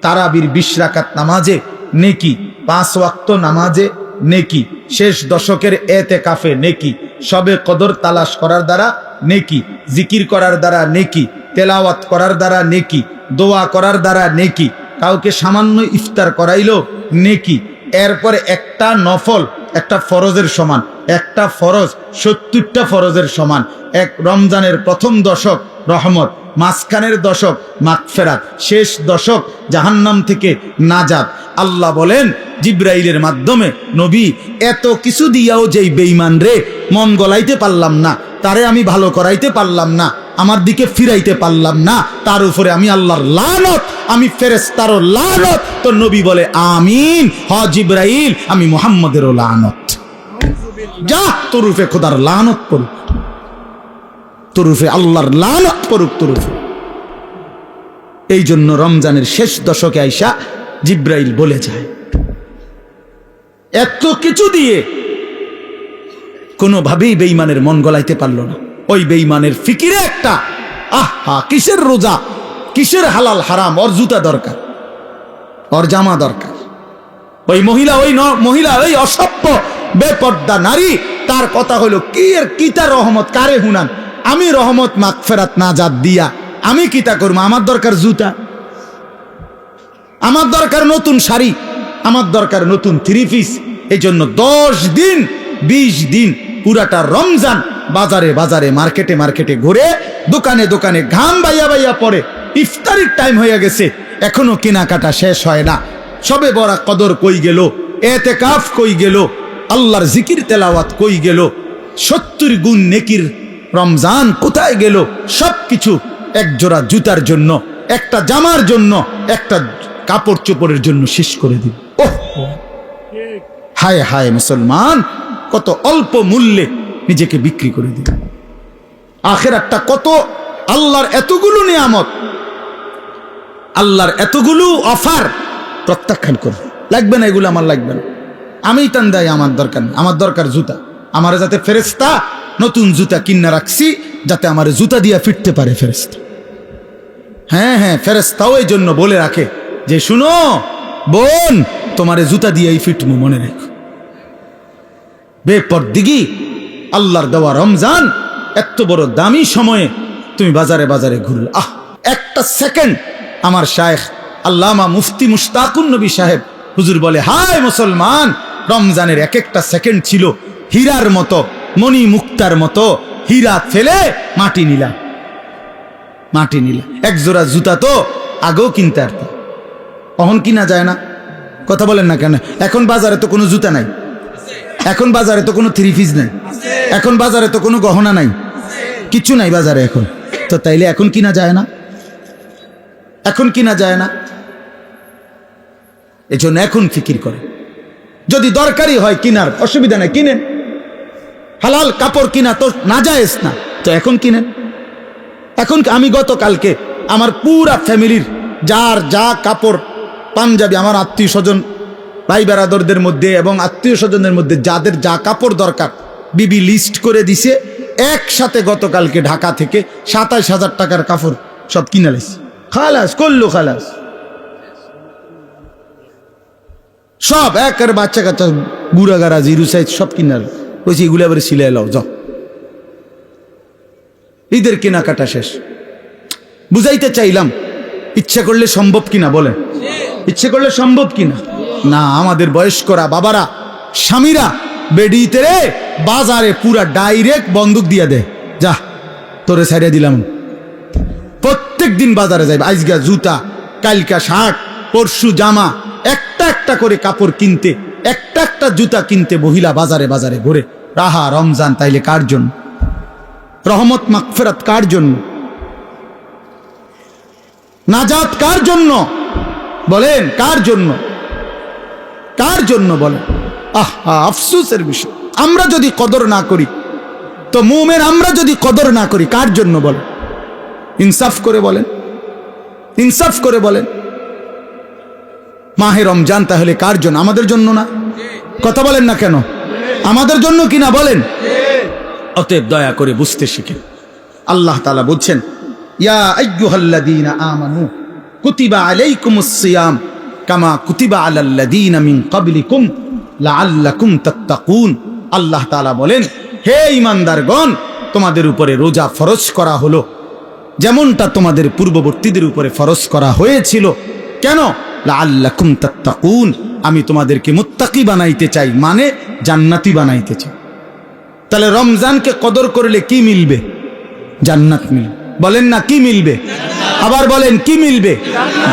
Speaker 1: তারাবির 20 রাকাত নামাজে নেকি, 5 ওয়াক্ত নামাজে নেকি, শেষ দশকের এতেকাফে নেকি, সবে কদর তালাশ করার দ্বারা নেকি, জিকির করার দ্বারা নেকি, তেলাওয়াত করার দ্বারা নেকি, দোয়া করার দ্বারা নেকি, কাউকে সামান্য ইফতার করাইলো নেকি, এরপরে একটা নফল একটা ফরজের সমান, একটা ফরজ 70টা ফরজের সমান। এক রমজানের প্রথম দশক রহমত, মাঝখানের দশক মাগফিরাত, শেষ দশক জাহান্নাম থেকে নাজাত। আল্লাহ বলেন জিব্রাইলের মাধ্যমে, নবী এত কিছু দিয়াও যেই বেঈমান রে মন গলাইতে পারলাম না, তারে আমি ভালো করাইতে পারলাম না, আমার দিকে ফিরাইতে পারলাম না, তার উপরে আমি আল্লাহর লানত, আমি ফেরেশতারও লানত। তো নবী বলে আমিন, হ জিব্রাইল, আমি মুহাম্মদেরও লানত। যা, তোর উপরে খোদার লানত পড়ুক, তোর উপরে আল্লাহর লানত পড়ুক তোর উপরে। এই জন্য রমজানের শেষ দশকে আইসা জিব্রাইল বলে যায়, এত কিছু দিয়ে কোনোভাবেই বেঈমানের মন গলাইতে পারলো না। ওই বেঈমানের ফিকিরে একটা, আহা কিসের রোজা, কিসের হালাল হারাম, ওর জুতা দরকার, ওর জামা দরকার। ওই মহিলা, ওই অসভ্য বেপর্দা নারী, তার কথা হলো কি এর কিতা রহমত কারে হুনান, আমি রহমত মাগফিরাত নাজাত দিয়া আমি কিতা করবো, আমার দরকার জুতা, আমার দরকার নতুন শাড়ি, আমার দরকার নতুন 3 পিস। এই জন্য 10 দিন 20 দিন পুরাটা রমজান বাজারে বাজারে মার্কেটে মার্কেটে ঘুরে, দোকানে দোকানে ঘাম বাইয়া বাইয়া পড়ে। ইফতারির টাইম হয়ে গেছে, এখনো কেনাকাটা শেষ হয় না। সবে বড় কদর কই গেল, এতেকাফ কই গেল, আল্লাহর জিকির তেলাওয়াত কই গেল, 70 গুণ নেকির রমজান কোথায় গেল? সবকিছু এক জোড়া জুতার জন্য, একটা জামার জন্য, একটা কাপড় চোপড়ের জন্য শেষ করে দিল। ওহ হায় হায় মুসলমান, কত অল্প মূল্যে নিজেকে বিক্রি করে দিল। আখিরাতটা কত, আল্লাহর এতগুলো নিয়ামত, আল্লাহর এতগুলো অফার প্রত্যাখ্যান করে লাগবে না, এগুলো আমার লাগবে না, আমি টান দেয়, আমার দরকার নেই, আমার দরকার জুতা। আমার যাতে ফেরেশতা নতুন জুতা কিনা রাখছি, যাতে আমার জুতা দিয়া ফিরতে পারে ফেরেশতা। হ্যাঁ হ্যাঁ, ফেরেশতাও এই জন্য বলে রাখে যে শুনো বোন, তোমারে জুতা দিয়েই ফিটমু, মনে রেখো। বেপরদিগি আল্লাহর দেওয়া রমজান, এত বড় দামি সময়ে তুমি বাজারে বাজারে ঘুরলে, একটা সেকেন্ড। আমার শায়েখ আল্লামা মুফতি মুশতাকুন নবী সাহেব হুজুর বলে, হায় মুসলমান, রমজানের এক একটা সেকেন্ড ছিল হীরার মতো, মণি মুক্তার মতো। হীরা ফেলে মাটি নিলাম, মাটি নিলাম। এক জোড়া জুতা তো আগেও কিনতে পারতাম, এখন কিনা যায় না। কথা বলেন না কেন? এখন বাজারে তো কোনো জুতা নাই, এখন বাজারে তো কোনো থ্রি পিস নাই, এখন বাজারে তো কোনো গহনা নাই, কিছু নাই বাজারে এখন। তো তাইলে এখন কিনা যায় না, এখন কিনা যায় না। এজন্য এখন ফিকির করে, যদি দরকারি হয় কিনার, অসুবিধা নাই, কিনেন। হালাল কাপড় কিনা তো নাজায়েজ না, তো এখন কিনেন। এখন আমি গতকালকে আমার পুরা ফ্যামিলির যার যা কাপড় পাঞ্জাবি, আমার আত্মীয় স্বজন ভাই বেরাদরদের মধ্যে এবং আত্মীয় স্বজনের মধ্যে যাদের যা কাপড় দরকার, বিবি লিস্ট করে দিছে। একসাথে গতকালকে ঢাকা থেকে 27,000 টাকার কাপড় সব কিনে লাইছে। খালাস করলো, খালাস সব, একের বাচ্চা কাচ্চা বুড়া গাড়া জিরু সাইজ সব কিনার বলছি, এগুলো এবারে সিলাই লাও যাও। ঈদের কেনাকাটা শেষ। বুঝাইতে চাইলাম, ইচ্ছা করলে সম্ভব কিনা বলেন, ইচ্ছে করলে সম্ভব কিনা? না, আমাদের বয়স্করা বাবারা স্বামীরা বেডিতে রে বাজারে পুরা ডাইরেক্ট বন্দুক দিয়া দেয়, যা তোরে ছাড়িয়ে দিলাম। প্রত্যেক দিন বাজারে যাইবে, আজগা জুতা, কালকা শার্ট, পরশু জামা, একটা একটা করে কাপড় কিনতে, একটা একটা জুতা কিনতে মহিলা বাজারে বাজারে ঘুরে। রাহা রমজান তাইলে কার জন্য? রহমত মাগফিরাত কার জন্য? নাজাত কার জন্য বলেন? কার জন্য? কার জন্য বলেন? আফসোসের বিষয়, আমরা যদি কদর না করি তো মুমিন, আমরা যদি কদর না করি কার জন্য বলেন? ইনসাফ করে বলেন, ইনসাফ করে বলেন। মাহে রমজান তাহলে কার জন্য? আমাদের জন্য না? কথা বলেন না কেন? আমাদের জন্য কিনা বলেন? অতএব দয়া করে বুঝতে শিখেন। আল্লাহ তাআলা বলছেন, ইয়া আইয়ুহাল্লাযীনা আমানু কুতিবা আলাইকুমুস সিয়াম কামা কুতিবা আলাল্লাযীনা মিন ক্বাবলিকুম লাআল্লাকুম তাত্তাকুন। আল্লাহ তাআলা বলেন, হে ঈমানদারগণ, তোমাদের উপরে রোজা ফরজ করা হলো যেমনটা তোমাদের পূর্ববর্তীদের উপরে ফরজ করা হয়েছিল। কেন? লাআল্লাকুম তাত্তাকুন, আমি তোমাদেরকে মুত্তাকি বানাইতে চাই, মানে জান্নাতি বানাইতে চাই। তাহলে রমজানকে কদর করলে কি মিলবে? জান্নাত মিলবে। বলেন না কি মিলবে? আবার বলেন কি মিলবে?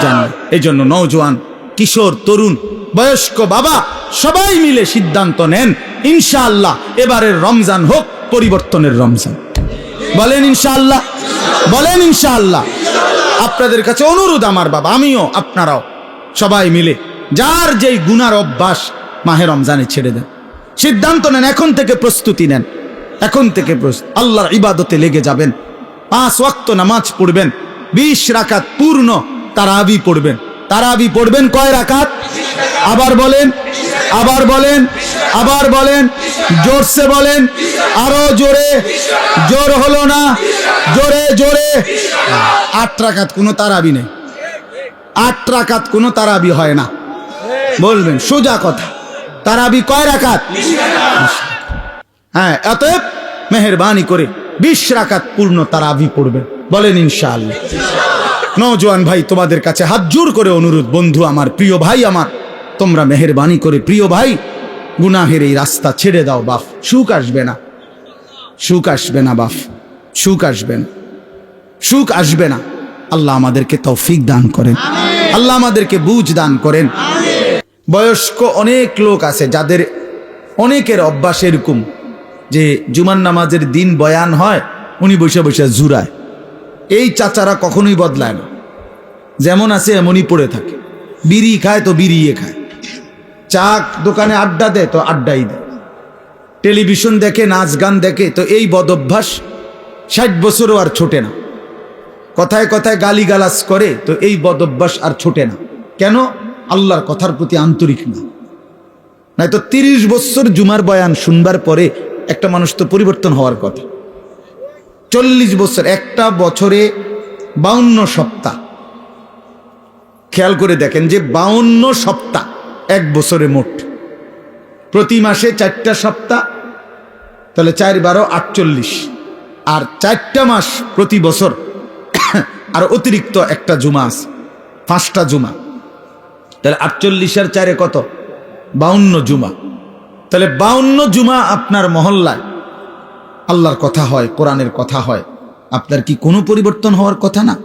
Speaker 1: জান্নাত। এই জন্য নওজোয়ান, কিশোর, তরুণ, বয়স্ক, বাবা সবাই মিলে সিদ্ধান্ত নেন, ইনশাআল্লাহ এবারের রমজান হোক পরিবর্তনের রমজান। বলেন ইনশাআল্লাহ, বলেন ইনশাআল্লাহ। আপনাদের কাছে অনুরোধ আমার বাবা, আমিও, আপনারাও সবাই মিলে যার যেই গুনার অভ্যাস মাহে রমজানে ছেড়ে দেন। সিদ্ধান্ত নেন, এখন থেকে প্রস্তুতি নেন, এখন থেকে আল্লাহর ইবাদতে লেগে যাবেন। 5 ওয়াক্ত নামাজ পড়বেন, 20 রাকাত পূর্ণ তারাবি পড়বেন। তারাবি পড়বেন কয় রাকাত? আবার বলেন, আবার বলেন, আবার বলেন, জোরসে বলেন, আরো জোরে। জোর হলো না, জোরে জোরে। 8 রাকাত কোনো তারাবি নেই, 8 রাকাত কোনো তারাবি হয় না। বলবেন সোজা কথা, তারাবি কয় রাকাত? হ্যাঁ, অতএব মেহেরবানি করে 20 রাকাত পূর্ণ তারাবি পড়বেন। বলেন ইনশাআল্লাহ। নওজোয়ান ভাই, তোমাদের কাছে হাত জোর করে অনুরোধ, বন্ধু আমার, প্রিয় ভাই আমার, তোমরা মেহেরবানি করে, প্রিয় ভাই, গুনাহের এই রাস্তা ছেড়ে দাও বাপ। সুখ আসবে না, সুখ আসবে না বাপ, সুখ আসবে না, সুখ আসবে না। আল্লাহ আমাদেরকে তৌফিক দান করেন, আল্লাহ আমাদেরকে বুঝ দান করেন। বয়স্ক অনেক লোক আছে যাদের অনেকের অভ্যাস এরকম যে জুমার নামাজের দিন বয়ান হয়, উনি বসে বসে জুরায়। এই চাচারা কখনোই বদলায় না, যেমন আছে এমনই পড়ে থাকে। বিড়ি খায় তো বিড়িয়ে খায়, চা দোকানে আড্ডা দেয় তো আড্ডাই দেয়। টেলিভিশন দেখে, নাচ গান দেখে, তো এই বদভ্যাস 60 বছরও আর ছোটে না। কথায় কথায় গালিগালাজ করে, তো এই বদভ্যাস আর ছোটে না। কেন? আল্লাহর কথার প্রতি আন্তরিক না। নয়তো 30 বছর জুমার বয়ান শুনবার পরে একটা মানুষ তো পরিবর্তন হওয়ার কথা। 40 বছর, একটা বছরে 52 সপ্তাহ। খেয়াল করে দেখেন যে 52 সপ্তাহ এক বছরে মোট, প্রতি মাসে 4টা সপ্তাহ, তাহলে 4 12 48, আর 4টা মাস প্রতি বছর, আর অতিরিক্ত একটা জুমা আছে, 5টা জুমা, তাহলে 48 আর 4 কত? 52 জুমা। তাহলে 52 জুমা আপনার মহল্লায় আল্লাহর কথা হয়, কোরআনের কথা হয়, আপনার কি কোনো পরিবর্তন হওয়ার কথা না?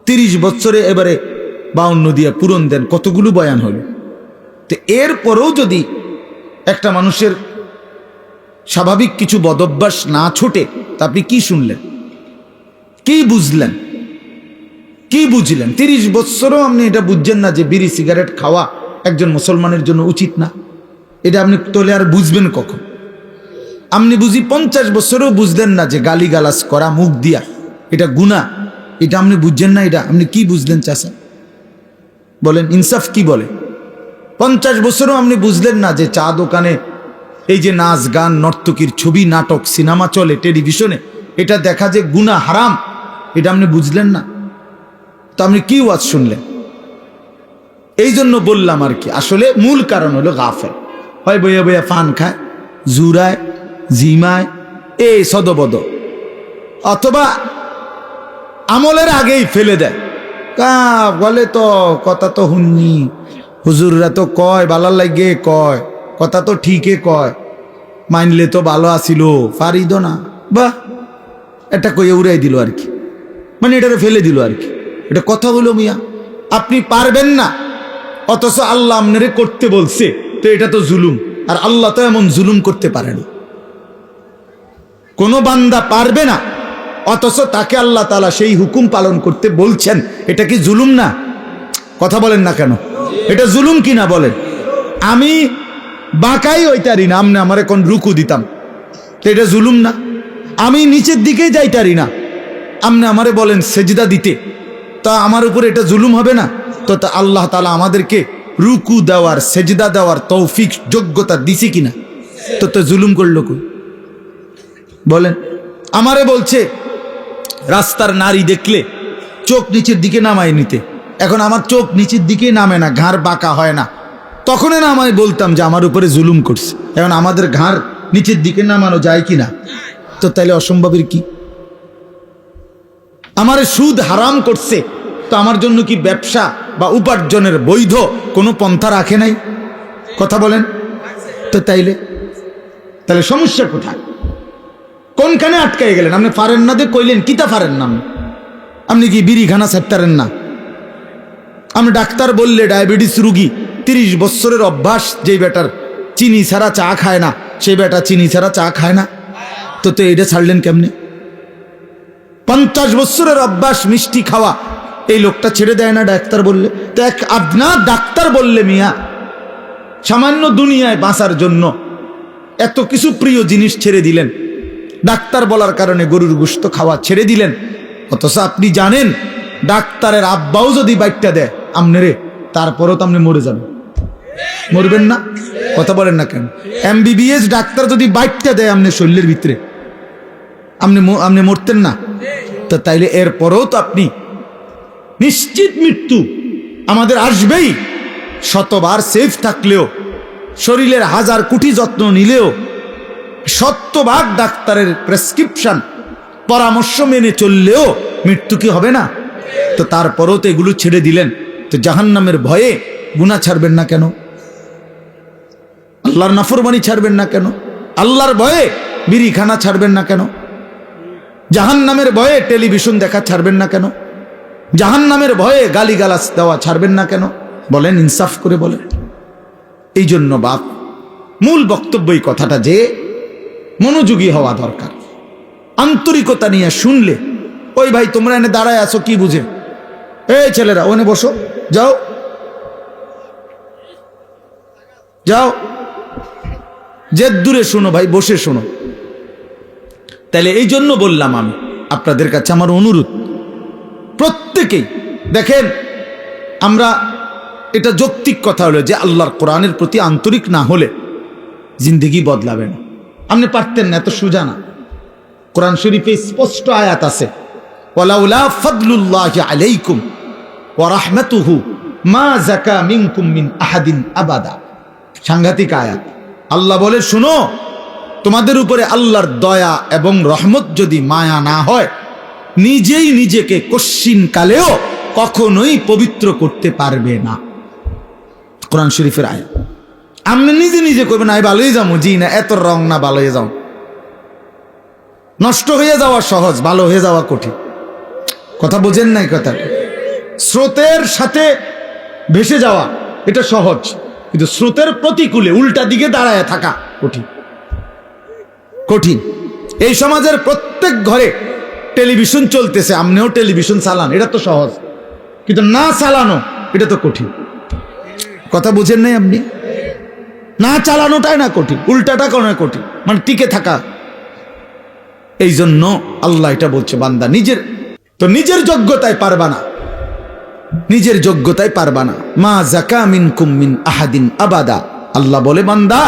Speaker 1: 30 বছরে এবারে 52 দিয়ে পূরণ দেন, কতগুলো বয়ান হলো। তো এরপরেও যদি একটা মানুষের স্বাভাবিক কিছু বদভ্যাস না ছোটে, তা আপনি কি শুনলেন, কি বুঝলেন, কি বুঝলেন? 30 বছরও আপনি এটা বুঝছেন না যে বিড়ি সিগারেট খাওয়া একজন মুসলমানের জন্য উচিত না। এটা আপনি তোলে আর বুঝবেন কখন? আপনি বুঝি 50 বছরেও বুঝলেন না যে গালিগালাজ করা মুখ দিয়া এটা গুনাহ, এটা আপনি বুঝছেন না। এটা আপনি কি বুঝলেন চাচা? বলেন, ইনসাফ কি বলে? 50 বছরও আপনি বুঝলেন না যে চা দোকানে এই যে নাচ গান, নর্তকীর ছবি, নাটক, সিনেমা চলে টেলিভিশনে, এটা দেখা যে গুনাহ, হারাম, এটা আপনি বুঝলেন না। তো আপনি কি ওয়াজ শুনলেন? এই জন্য বললাম আর কি, আসলে মূল কারণ হলো গাফেল। হয় বইয়া বইয়া পান খায়, জুরায়, জিমায়, এই সদবদ, অথবা আমলের আগেই ফেলে দেয়। বলে তো কথা তো হুননি, হুজুররা তো কয় বালার লাগে, কয় কথা তো ঠিকই কয়, মানলে তো ভালো আসিল, পারিদ না, বাহ, এটা কইয়ে উড়াই দিল আর কি, মানে এটারে ফেলে দিল আর কি। এটা কথা হলো মিয়া, আপনি পারবেন না, অথচ আল্লাহ আপনারে করতে বলছে, তো এটা তো জুলুম। আর আল্লাহ তো এমন জুলুম করতে পারে না। কোনো বান্দা পারবে না, অথচ তাকে আল্লাহ তাআলা সেই হুকুম পালন করতে বলছেন, এটা কি জুলুম না? কথা বলেন না কেন? এটা জুলুম কি না বলেন? আমি বাঁকাই হইতারি না, আমনে আমার এখন রুকু দিতাম, তো এটা জুলুম না? আমি নিচের দিকেই যাইতারি না, আমনে আমারে বলেন সেজদা দিতে, তা আমার উপরে এটা জুলুম হবে না? তো তা আল্লাহ তাআলা আমাদেরকে রুকু দেওয়ার, সেজদা দেওয়ার তৌফিক, যোগ্যতা দিছে কিনা? তো তো জুলুম করলো কই? বলেন। আমারে বলছে রাস্তার নারী দেখলে চোখ নিচের দিকে নামাই নিতে, এখন আমার চোখ নিচের দিকে নামে না, ঘাড় বাঁকা হয় না, তখনই না আমি বলতাম যে আমার উপরে জুলুম করছে। এখন আমাদের ঘাড় নিচের দিকে নামানো যায় কিনা? তো তাইলে অসম্ভবের কি? আমারে সুদ হারাম করছে, তো আমার জন্য কি ব্যবসা বা উপার্জনের বৈধ কোনো পন্থা রাখে নাই? কথা বলেন তো। তাহলে সমস্যা কোথায়? কোনখানে আটকাই গেলেন? আপনি পারেন না দে কইলেন, কিতা পারেন না? আপনি কি বিড়ি খানা ছাড়তারেন না? আমি ডাক্তার বললে ডায়াবেটিস রুগী, 30 বছরের অভ্যাস, যেই বেটার চিনি ছাড়া চা খায় না, সেই বেটা চিনি ছাড়া চা খায় না, তো তো এটা ছাড়লেন কেমনে? 50 বছরের অভ্যাস মিষ্টি খাওয়া, এই লোকটা ছেড়ে দেয় না ডাক্তার বললে? তো এক আদনা ডাক্তার বললে মিয়া সামান্য দুনিয়ায় বাঁচার জন্য এত কিছু প্রিয় জিনিস ছেড়ে দিলেন, ডাক্তার বলার কারণে গরুর গোশত খাওয়া ছেড়ে দিলেন, অথচ আপনি জানেন ডাক্তারের আব্বাও যদি বাইকটা দেয় আমনেরে, তারপরও তো আপনি মরে যাবেন। মরবেন না? কথা বলেন না কেন? MBBS ডাক্তার যদি বাইকটা দেয় আমনে শরীরের ভিতরে, আপনি মরতেন না? তো তাইলে এরপরেও তো আপনি নিশ্চিত মৃত্যু আমাদের আসবেই, শতবার সেফ থাকলেও, শরীরের 1000 কোটি যত্ন নিলেও, 100 ডাক্তারের প্রেসক্রিপশন পরামর্শ মেনে চললেও মৃত্যু কি হবে না? তো তারপরেও তো এগুলো ছেড়ে দিলেন, তো জাহান্নামের ভয়ে গুনাহ ছাড়বেন না কেন? আল্লাহর নাফরমানি ছাড়বেন না কেন? আল্লাহর ভয়ে বিড়ি খানা ছাড়বেন না কেন? জাহান্নামের ভয়ে টেলিভিশন দেখা ছাড়বেন না কেন? জাহান্নামের ভয়ে গালিগালাজ দেওয়া ছাড়বেন না কেন? বলেন, ইনসাফ করে বলেন। এই জন্য বাপ, মূল বক্তব্য এই কথাটা যে মনোযোগী হওয়া দরকার, আন্তরিকতা নিয়ে শুনলে। ওই ভাই তোমরা এনে দাঁড়ায় আছো কি বুঝে? এই ছেলেরা ওনে বসো, যাও যাও যে দূরে শোনো ভাই, বসে শোনো। তাহলে এই জন্য বললাম আমি আপনাদের কাছে আমার অনুরোধ, প্রত্যেকেই দেখেন, আমরা এটা যৌক্তিক কথা হলো যে আল্লাহর কোরআনের প্রতি আন্তরিক না হলে জিন্দেগি বদলাবে না। আপনি পারতেন না, এত সোজা না। কোরআন শরীফে স্পষ্ট আয়াত আছে, ওয়ালাউলা ফাদলুল্লাহি আলাইকুম ওয়া রাহমাতুহু মা যাকা মিনকুম মিন আহাদিন আবাদা। সাংঘাতিক আয়াত। আল্লাহ বলে, শুনো, তোমাদের উপরে আল্লাহর দয়া এবং রহমত যদি মায়া না হয়, নিজেই নিজেকে কশ্চিন কালেও কখনোই পবিত্র করতে পারবে না। কোরআন শরীফের আয়াত। আপনি নিজে নিজে করবেন আমি ভালোই যাবো, জি না, এত রং না, ভালো হয়ে যাও। নষ্ট হয়ে যাওয়া সহজ, ভালো হয়ে যাওয়া কঠিন। কথা বোঝেন নাই কথা? স্রোতের সাথে ভেসে যাওয়া এটা সহজ, কিন্তু স্রোতের প্রতিকূলে উল্টা দিকে দাঁড়ায় থাকা কঠিন। কঠিন। এই সমাজের প্রত্যেক ঘরে টেলিভিশন চলতেছে, আপনিও টেলিভিশন চালান, এটা তো সহজ, কিন্তু না চালানো এটা তো কঠিন। কথা বুঝেন নাই আপনি? না চালানোটাই না কঠিন, উল্টাটা কোনো কঠিন, মানে টিকে থাকা। এই জন্য আল্লাহ এটা বলছে, বান্দা নিজের যোগ্যতায় পারবা না, নিজের যোগ্যতায় পারবা না। মা যাকা মিনকুম মিন আহাদিন আবাদা। আল্লাহ বলে, বান্দা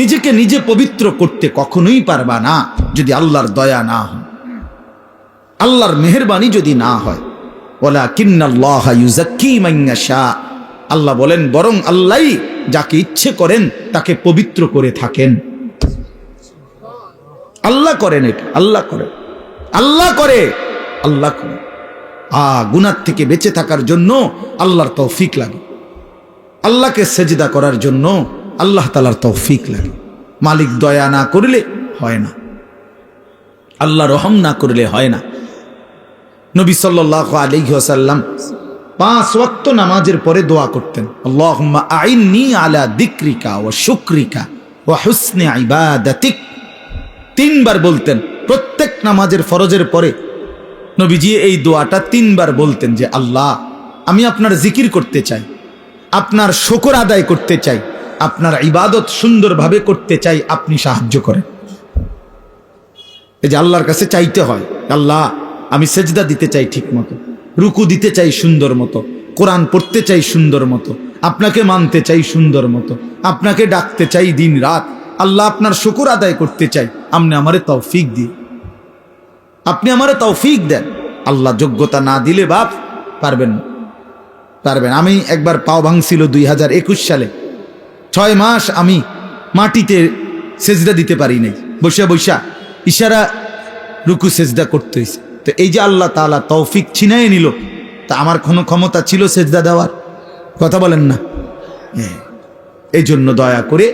Speaker 1: নিজেকে নিজে পবিত্র করতে কখনোই পারবা না যদি আল্লাহর দয়া না হয়, আল্লাহর মেহেরবানি যদি না হয়। ওয়ালাকিন্নাল্লাহা ইউযাক্কি মান ইয়াশা। আল্লাহ বলেন, বরং আল্লাহই যাকে ইচ্ছে করেন তাকে পবিত্র করে থাকেন। আল্লাহ করেন এটা, আল্লাহ করে, আল্লাহ করে, আল্লাহ করে। গুনাহ থেকে বেঁচে থাকার জন্য আল্লাহর তৌফিক লাগে, আল্লাহকে সেজদা করার জন্য আল্লাহ তাআলার তৌফিক লাগে। মালিক দয়া না করলে হয় না, আল্লাহ রহম না করলে হয় না। নবী সাল্লাল্লাহু আলাইহি ওয়াসাল্লাম 5 ওয়াক্ত নামাজের পরে দোয়া করতেন, আল্লাহুম্মা আইন্নি আলা যিকরিকা ওয়া শুকরিকা ওয়া হুসনি ইবাদাতিক। 3 বার বলতেন প্রত্যেক নামাজের ফরজের পরে। নবীজি এই দোয়াটা 3 বার বলতেন যে, আল্লাহ আমি আপনার জিকির করতে চাই, আপনার শুকর আদায় করতে চাই, আপনার ইবাদত সুন্দরভাবে করতে চাই, আপনি সাহায্য করেন। এই যে আল্লাহর কাছে চাইতে হয়, আল্লাহ আমি সেজদা দিতে চাই ঠিক মতো, রুকু দিতে চাই সুন্দর মতো, কোরআন পড়তে চাই সুন্দর মতো, আপনাকে মানতে চাই সুন্দর মতো, আপনাকে ডাকতে চাই দিন রাত। আল্লাহ আপনার শুকর আদায় করতে চাই, আপনি আমারে তৌফিক দিন, আপনি আমারে তৌফিক দেন। আল্লাহ যোগ্যতা না দিলে বাপ পারবেন না, পারবেন। আমি একবার পাও ভাঙছিল 2021 সালে, 6 মাস আমি মাটিতে সেজদা দিতে পারি নাই, বসে বসা ইশারা রুকু সেজদা করতে হয়েছে। তো এই যে আল্লাহ তাআলা তৌফিক ছিনায় নিল, তা আমার কোনো ক্ষমতা ছিল সেজদা দেওয়ার? কথা বলেন না। এই জন্য দয়া করে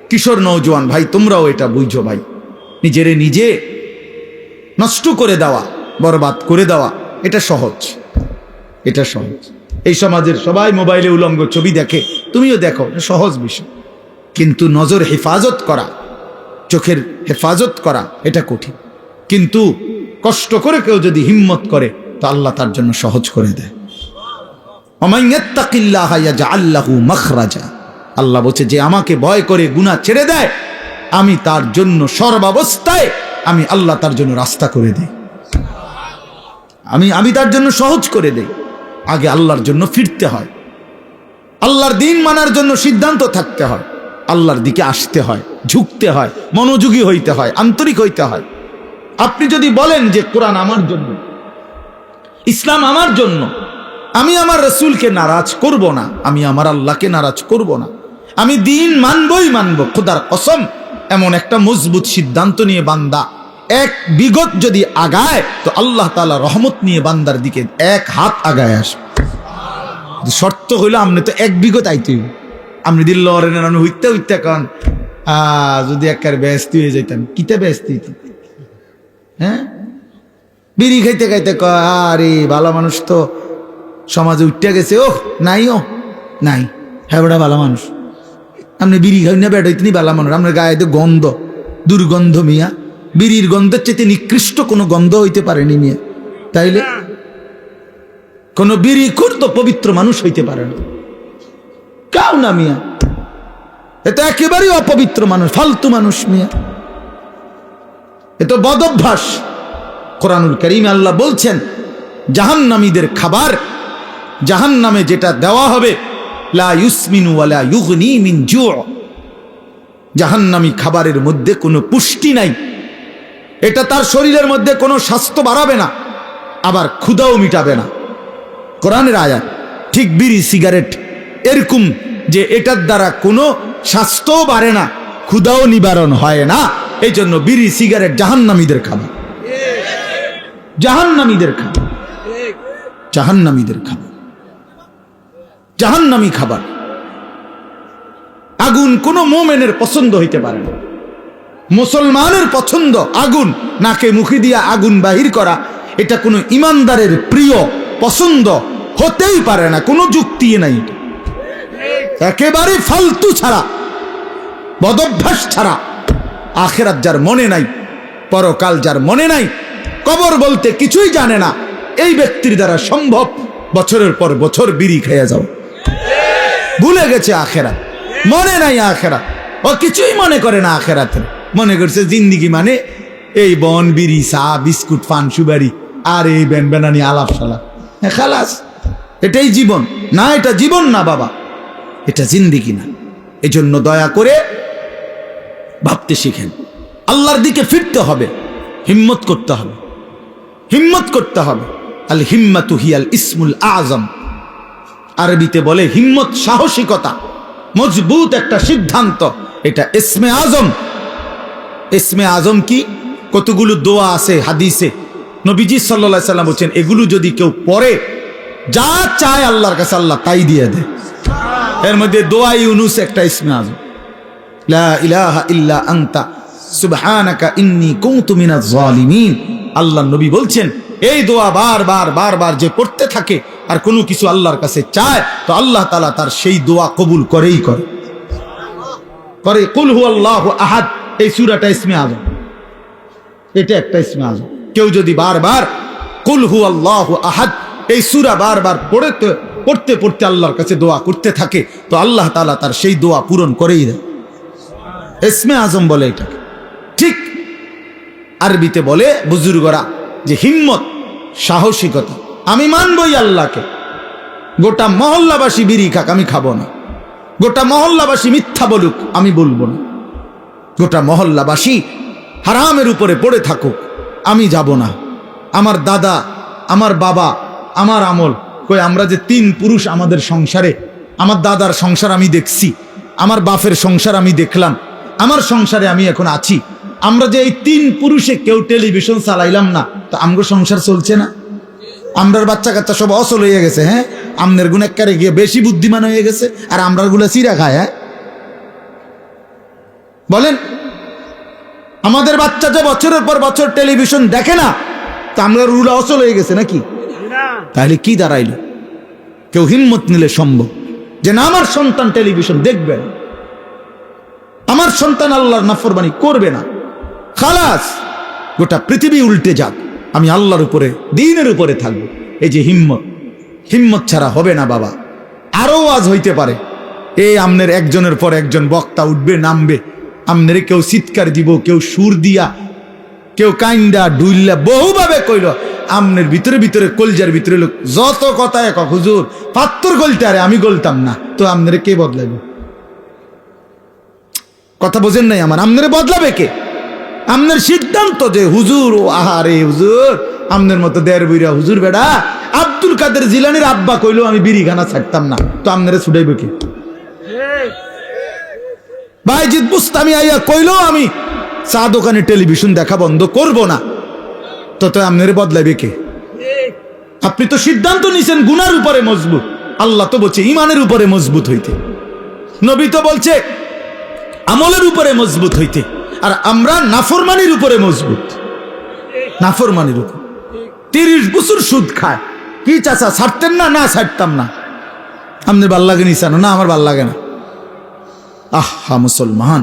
Speaker 1: কিশোর নওজোয়ান ভাই, তোমরাও এটা বুঝো ভাই, নিজেরে নিজে নষ্ট করে দেওয়া, বরবাদ করে দেওয়া এটা সহজ, এটা সহজ। এই সমাজের সবাই মোবাইলে উলঙ্গ ছবি দেখে, তুমিও দেখো, সহজ বিষয়। কিন্তু নজর হেফাজত করা, চোখের হেফাজত করা এটা কঠিন। কিন্তু কষ্ট করে কেউ যদি হিম্মত করে তো আল্লাহ তার জন্য সহজ করে দেয়। ওমান ইয়াত্তাকিল্লাহা ইয়াজআল লাহু মাখরাজা। আল্লাহ বলছে, যে আমাকে ভয় করে গুনাহ ছেড়ে দেয়, আমি তার জন্য সর্বাবস্থায় আমি আল্লাহ তার জন্য রাস্তা করে দেই, আমি তার জন্য সহজ করে দেই। আগে আল্লাহর জন্য ফিরতে হয়, আল্লাহর দিন মানার জন্য সিদ্ধান্ত থাকতে হয়, আল্লাহর দিকে আসতে হয়, ঝুঁকতে হয়, মনোযোগী হইতে হয়, আন্তরিক হইতে হয়। আপনি যদি বলেন যে কোরআন আমার জন্য, ইসলাম আমার জন্য, আমি আমার রাসূলকে নারাজ করব না, আমি আমার আল্লাহকে নারাজ করব না, আমি দিন মানবই মানব, খোদার কসম, এমন একটা মজবুত সিদ্ধান্ত নিয়ে বান্দা 1 বিগত যদি আগায়, তো আল্লাহ তাআলা রহমত নিয়ে বান্দার দিকে 1 হাত আগায় আসবে। শর্ত হইল আপনি তো 1 বিগত আইতে হইব। আপনি দিল হইতে হইতে কারণ যদি একবার ব্যস্ত হয়ে যাইতাম, কিতে ব্যস্ত হইতে, হ্যাঁ, বিড়ি খাইতে খাইতে আরে ভালো মানুষ তো সমাজে উঠতে গেছে, ও নাই, ও নাই, হ্যাঁ বেটা ভালো মানুষ। আপনি বিড়ি খাই না, বেটা হইতে ভালো মানুষ, আপনার গায়ে তো গন্ধ, দুর্গন্ধ মিয়া, বিড়ির গন্ধের চেয়ে নিকৃষ্ট কোনো গন্ধ হইতে পারেনি মিয়া। তাইলে কোন বিড়ি খুর তো পবিত্র মানুষ হইতে পারে না, কাউ না মিয়া। এ তো একেবারেই অপবিত্র মানুষ, ফালতু মানুষ মিয়া, এ তো বদ অভ্যাস। কোরআনুল কারীমে আল্লাহ বলছেন জাহান্নামীদের খাবার, জাহান্নামে যেটা দেওয়া হবে, লা ইউসমিনু ওয়ালা ইউগনি মিন জু', জাহান্নামী খাবারের মধ্যে কোনো পুষ্টি নাই, এটা তার শরীরের মধ্যে কোনো স্বাস্থ্য বাড়াবে না, আবার ক্ষুধাও মিটাবে না। কোরআনের আয়াত। ঠিক বিড়ি সিগারেট এরকম যে এটার দ্বারা কোনো স্বাস্থ্যও বাড়ে না, ক্ষুধাও নিবারণ হয় না, এই জন্য বিড়ি সিগারেট জাহান্নামীদের খাবার, জাহান্নামীদের খাবার, জাহান্নামীদের খাবার, জাহান্নামী খাবার। আগুন কোনো মুমিনের পছন্দ হইতে পারে না, মুসলমানের পছন্দ আগুন, নাকে মুখে দিয়া আগুন বাহির করা, এটা কোনো ইমানদারের প্রিয় পছন্দ হতেই পারে না, কোনো যুক্তি নাই, একেবারে ফালতু ছাড়া, বদভ্যাস ছাড়া। আখিরাত যার মনে নাই, পরকাল যার মনে নাই, কবর বলতে কিছুই জানে না, এই ব্যক্তির দ্বারা সম্ভব বছরের পর বছর বিড়ি খেয়ে যাও। ভুলে গেছে আখিরাত, মনে নাই আখিরাত, ও কিছুই মনে করে না আখিরাতের, মনে করছে জিন্দিগি মানে এই বন, বিড়ি, চা, বিস্কুট, পান, সুবারি আর এই বেনবেনানি আলাপ সালাপ, খালাস, এটাই জীবন না। এটা জীবন না বাবা, এটা জিন্দিগি না। এজন্য দয়া করে ভাবতে শিখেন, আল্লাহর দিকে ফিরতে হবে, হিম্মত করতে হবে, হিম্মত করতে হবে। আল হিম্মাতু হিয়াল ইসমুল আযম, আরবিতে বলে হিম্মত সাহসিকতা, মজবুত একটা সিদ্ধান্ত, এটা ইসমে আজম। ইসমে আজম কি? কতগুলো দোয়া আছে হাদিসে, নবীজি সাল্লাল্লাহু আলাইহি সাল্লাম বলেন এগুলো যদি কেউ পড়ে, যা চায় আল্লাহর কাছে আল্লাহ তাই দিয়ে দেয়। এর মধ্যে দোয়া ইউনুস একটা ইসমে আজম, লা ইলাহা ইল্লা আনতা সুবহানাকা ইন্নী কুনতু মিনাজ জালিমিন। আল্লাহর নবী বলছেন এই দোয়া বারবার বারবার যে পড়তে থাকে আর কোনো কিছু আল্লাহর কাছে চায়, তো আল্লাহ তাআলা তার সেই দোয়া কবুল করেই করে। কুল হুয়াল্লাহু আহাদ, এই সূরাটা ইসমে আজম, এটা একটা ইসমে আজম। কেউ যদি বারবার কুল হুয়াল্লাহু আহাদ এই সূরা বারবার পড়তে পড়তে আল্লাহর কাছে দোয়া করতে থাকে, তো আল্লাহ তাআলা তার সেই দোয়া পূরণ করেই দেয়। ইসমে আজম বলে এটাকে। ঠিক আরবিতে বলে বুজুর্গরা যে হিম্মত, সাহসিকতা। আমি মানবই আল্লাহকে, গোটা মহল্লাবাসী বিড়ি খাক আমি খাবো না, গোটা মহল্লাবাসী মিথ্যা বলুক আমি বলবো না, গোটা মহল্লাবাসী হারামের উপরে পড়ে থাকুক আমি যাব না। আমার দাদা, আমার বাবা, আমার আমল, কই আমরা যে 3 পুরুষ আমাদের সংসারে, আমার দাদার সংসার আমি দেখছি, আমার বাপের সংসার আমি দেখলাম, আমার সংসারে আমি এখন আছি, আমরা যে এই 3 পুরুষে কেউ টেলিভিশন চালাইলাম না, তো আমগো সংসার চলছে না? আমরার বাচ্চা কাচ্চা সব অচল হয়ে গেছে, হ্যাঁ, আমনের গুণেকারে গিয়ে বেশি বুদ্ধিমান হয়ে গেছে, আর আমরার গুলা চিরা খায়। হ্যাঁ বলেন, আমাদের বাচ্চা যে বছরের পর বছর টেলিভিশন দেখে না, তা আমরা রুলা অচল হয়ে গেছে নাকি? তাহলে কি দাঁড়াইল? কেউ হিম্মত নিলে সম্ভব যে না, আমার সন্তান টেলিভিশন দেখবে না, আমার সন্তান আল্লাহর নাফরমানি করবে না, খালাস গোটা পৃথিবী উল্টে যাক, আমি আল্লাহর উপরে, দ্বীনের উপরে থাকবো। এই যে হিম্মত, হিম্মত ছাড়া হবে না বাবা। আরো আজ হইতে পারে এই আমনের একজনের পর একজন বক্তা উঠবে, নামবে, আমনের কেউ চিৎকার দিব, কেউ সুর দিয়া, কেউ কাইন্দা ডুইল্লা বহুভাবে কইল, আমনের ভিতরে ভিতরে কলজার ভিতরে লোক যত কথা এক, হুজুর পাত্তর গলতে, আরে আমি গলতাম না, তো আমনের কে বদলাবে? কথা বোঝেন নাই আমার? আমনের বদলাবে কে? আমনের সিদ্ধান্ত যে হুজুর, ও আহারে হুজুর, আমনের মতো দেড় বইরা হুজুর বেড়া আব্দুল কাদের জিলানির আব্বা কইলো আমি বিড়ি খানা ছাড়তাম না, তো আমনেরে ছুটাইবে কে? বাইজিদ বুস্তামি আইয়া কইলো আমি চা দোকানে টেলিভিশন দেখা বন্ধ করব না, তো আমনেরে বদলাইবে কে? আপনি তো সিদ্ধান্ত নিছেন গুনার উপরে মজবুত, আল্লাহ তো বলছে ইমানের উপরে মজবুত হইতে, নবী তো বলছে আমলের উপরে মজবুত হইতে, আর আমরা নাফরমানির উপরে মজবুত, নাফরমানির উপর। 30 বছর সুদ খায়, কি চাচা ছাড়তেন না? না ছাড়তাম না। আপনার ভাল লাগে নিচানো? না আমার ভাল লাগে না। আহা মুসলমান,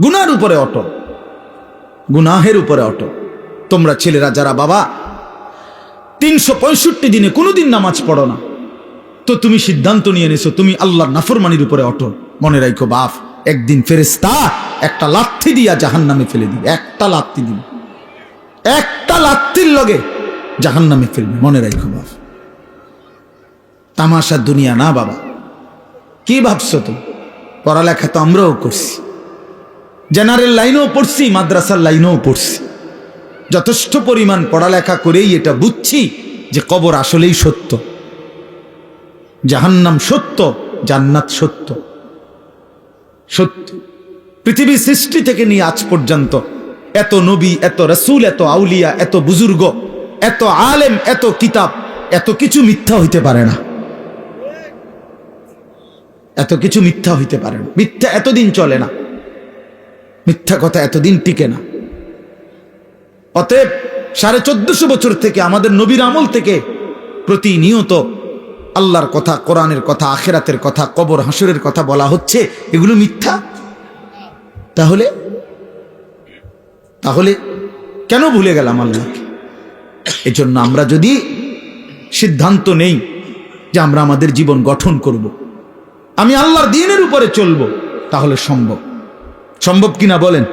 Speaker 1: গুনার উপরে অটল, গুনাহের উপরে অটল। তোমরা ছেলেরা যারা বাবা 365 দিনে কোনোদিন নামাজ পড়ো না, তো তুমি সিদ্ধান্ত নিয়ে নিছো তুমি আল্লাহর নাফরমানির উপরে অটল। মনে রাখো বাপ, একদিন ফেরেশতা একটা লাথি দিয়া জাহান্নামে ফেলে দিবে, একটা লাথি দিবে, একটা লাথির লগে জাহান্নামে ফেলবে। মনে রাখো বাবা, তামাশা দুনিয়া না বাবা। কি ভাবছো তুমি? পড়ালেখা তো আমরাও করছি, জেনারেল লাইনেও পড়ছি, মাদ্রাসার লাইনেও পড়ছি, যথেষ্ট পরিমাণ পড়ালেখা করেই এটা বুঝছি যে কবর আসলেই সত্য, জাহান্নাম সত্য, জান্নাত সত্য। সত্য। পৃথিবীর সৃষ্টি থেকে নিয়ে আজ পর্যন্ত এত নবী, এত রাসূল, এত আউলিয়া, এত বুজুর্গ, এত আলেম, এত কিতাব, এত কিছু মিথ্যা হইতে পারে না। এত কিছু মিথ্যা হইতে পারে না। মিথ্যা এতদিন চলে না, মিথ্যা কথা এতদিন টিকে না। অতএব 1450 বছর থেকে আমাদের নবীর আমল থেকে প্রতিনিয়ত আল্লাহর কথা, কোরআনের কথা, আখিরাতের কথা, কবর হাসরের কথা বলা হচ্ছে, এগুলো মিথ্যা? তাহলে তাহলে কেন ভুলে গেলাম আল্লাহকে? এজন্য আমরা যদি সিদ্ধান্ত নেই যে আমরা আমাদের জীবন গঠন করব, আমি আল্লাহর দ্বীনের উপরে চলব, তাহলে সম্ভব। সম্ভব কিনা বলেন?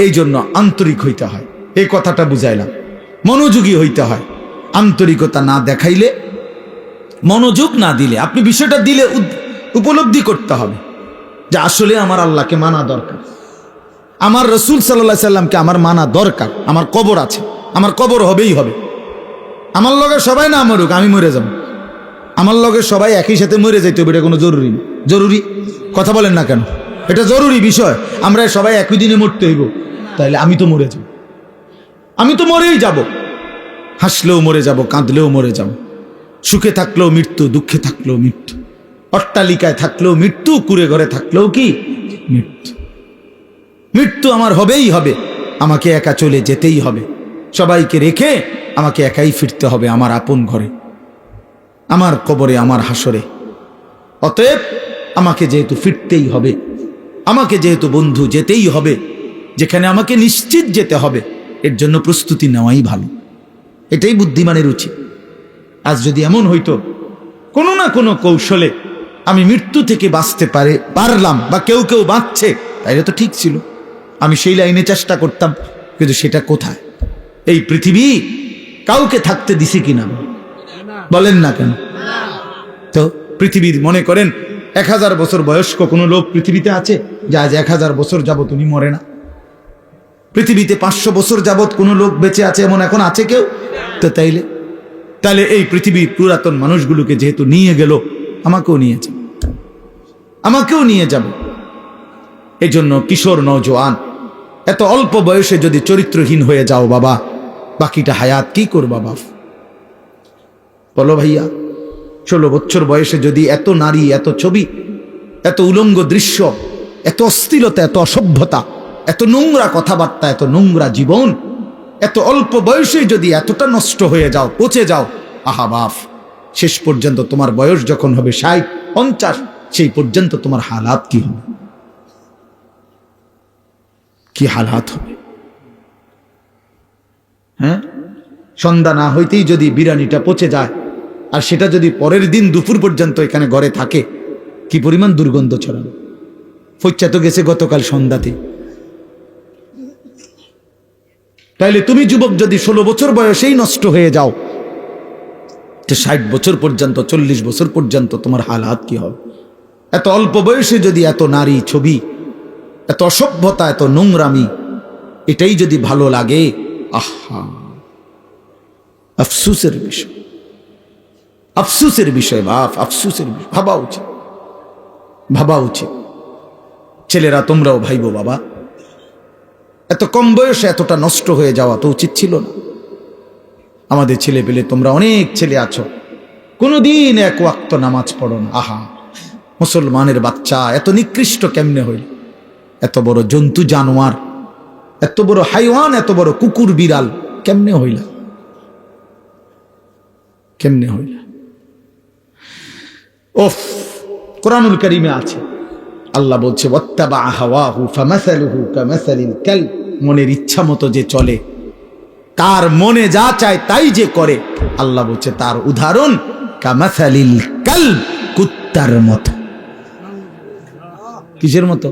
Speaker 1: এই জন্য আন্তরিক হইতে হয়, এই কথাটা বুঝাইলাম। মনোযোগী হইতে হয়। আন্তরিকতা না দেখাইলে, মনোযোগ না দিলে, আপনি বিষয়টা দিলে উপলব্ধি করতে হবে যে আসলে আমার আল্লাহকে মানা দরকার, আমার রসুল সাল্লাল্লাহু আলাইহি সাল্লামকে আমার মানা দরকার। আমার কবর আছে, আমার কবর হবেই হবে। আমার লগে সবাই না মরুক, আমি মরে যাব। আমার লগে সবাই একই সাথে মরে যাইতে হবে, এটা কোনো জরুরি না। জরুরি কথা বলেন না কেন? এটা জরুরি বিষয়। আমরা সবাই একই দিনে মরতে হইব, তাইলে আমি তো মরে যাব, আমি তো মরেই যাব। হাসলেও মরে যাব, কাঁদলেও মরে যাব, সুখে থাকলেও মৃত্যু, দুঃখে থাকলেও মৃত্যু, অট্টালিকায় থাকলেও মৃত্যু, কুড়ে ঘরে থাকলেও কি মৃত্যু। মৃত্যু আমার হবেই হবে, আমাকে একা চলে যেতেই হবে, সবাইকে রেখে আমাকে একাই ফিরতে হবে আমার আপন ঘরে, আমার কবরে, আমার হাসরে। অতএব আমাকে যেহেতু ফিরতেই হবে, আমাকে যেহেতু বন্ধু যেতেই হবে, যেখানে আমাকে নিশ্চিত যেতে হবে, এর জন্য প্রস্তুতি নেওয়াই ভালো। এটাই বুদ্ধিমানের উচিত। আজ যদি এমন হইতো কোনো না কোনো কৌশলে আমি মৃত্যু থেকে বাঁচতে পারলাম, বা কেউ কেউ বাঁচছে, তাইলে তো ঠিক ছিল, আমি সেই লাইনে চেষ্টা করতাম। কিন্তু সেটা কোথায়? এই পৃথিবী কাউকে থাকতে দিছে কিনা বলেন না কেন? তো পৃথিবীর মনে করেন 1000 বছর বয়স্ক কোনো লোক পৃথিবীতে আছে যে আজ 1000 বছর যাবত উনি মরে না? পৃথিবীতে 500 বছর যাবত কোনো লোক বেঁচে আছে এমন এখন আছে কেউ? তো তাইলে এই পৃথিবীর পুরাতন মানুষগুলোকে যেহেতু নিয়ে গেল, আমাকেও নিয়ে যাবে, আমাকেও নিয়ে যাবে। এই জন্য কিশোর নওজোয়ান, এত অল্প বয়সে যদি চরিত্রহীন হয়ে যাও বাবা, বাকিটা হায়াত কি করবা বাপ? বলো ভাইয়া, 16 বছর বয়সে যদি এত নারী, এত ছবি, এত উলঙ্গ দৃশ্য, এত অশ্লীলতা, এত অসভ্যতা, এত নোংরা কথাবার্তা, এত নোংরা জীবন, এত অল্প বয়সে যদি এতটা নষ্ট হয়ে যাও, পচে যাও, আহা বাপ, শেষ পর্যন্ত তোমার বয়স যখন হবে 60, 50, সেই পর্যন্ত তোমার হালাত কি হবে? কি হালাত হবে? হ্যাঁ, সন্ধ্যা না হইতেই যদি বিরিয়ানিটা পচে যায়, আর সেটা যদি পরের দিন দুপুর পর্যন্ত এখানে ঘরে থাকে, কি পরিমাণ দুর্গন্ধ ছড়াবে। ফচ্চা তো গেছে গতকাল সন্ধ্যাতে। তাইলে তুমি যুবক যদি 16 বছর বয়সেই নষ্ট হয়ে যাও, তো 60 বছর পর্যন্ত, 40 বছর পর্যন্ত তোমার হালাত কি হবে? এত অল্প বয়সে যদি এত নারী ছবি, এত অসভ্যতা, এত নোংরামি, এটাই যদি ভালো লাগে, আহা, আফসুসের বিষয়, আফসুসের বিষয় বাপ, আফসুসের বিষয়। ভাবা উচিত, ভাবা উচিত। ছেলেরা তোমরাও ভাইবো বাবা, এত কম বয়সে এতটা নষ্ট হয়ে যাওয়া তো উচিত ছিল না। আমাদের ছেলে পেলে, তোমরা অনেক ছেলে আছো, কোনোদিন এক ওয়াক্ত নামাজ পড়ো না। আহা, মুসলমানের বাচ্চা এত নিকৃষ্ট কেমনে হইল? এত বড় জন্তু জানোয়ার, এত বড় হাইওয়ান, এত বড় কুকুর বিড়াল কেমনে হইলা? কেমনে হইলা? ওফ, কোরআনুল কারীমে আছে, আল্লাহ বলছে ওয়াত্তাবা হাওয়াহু ফামাসালুহু কামাসালিল কালব, মনের ইচ্ছা মতো যে চলে, তার মনে যা চায় তাই যে করে, আল্লাহ বলছে তার উদাহরণ কামাসালিল কালব, কুত্তার মতো। কিসের মতো?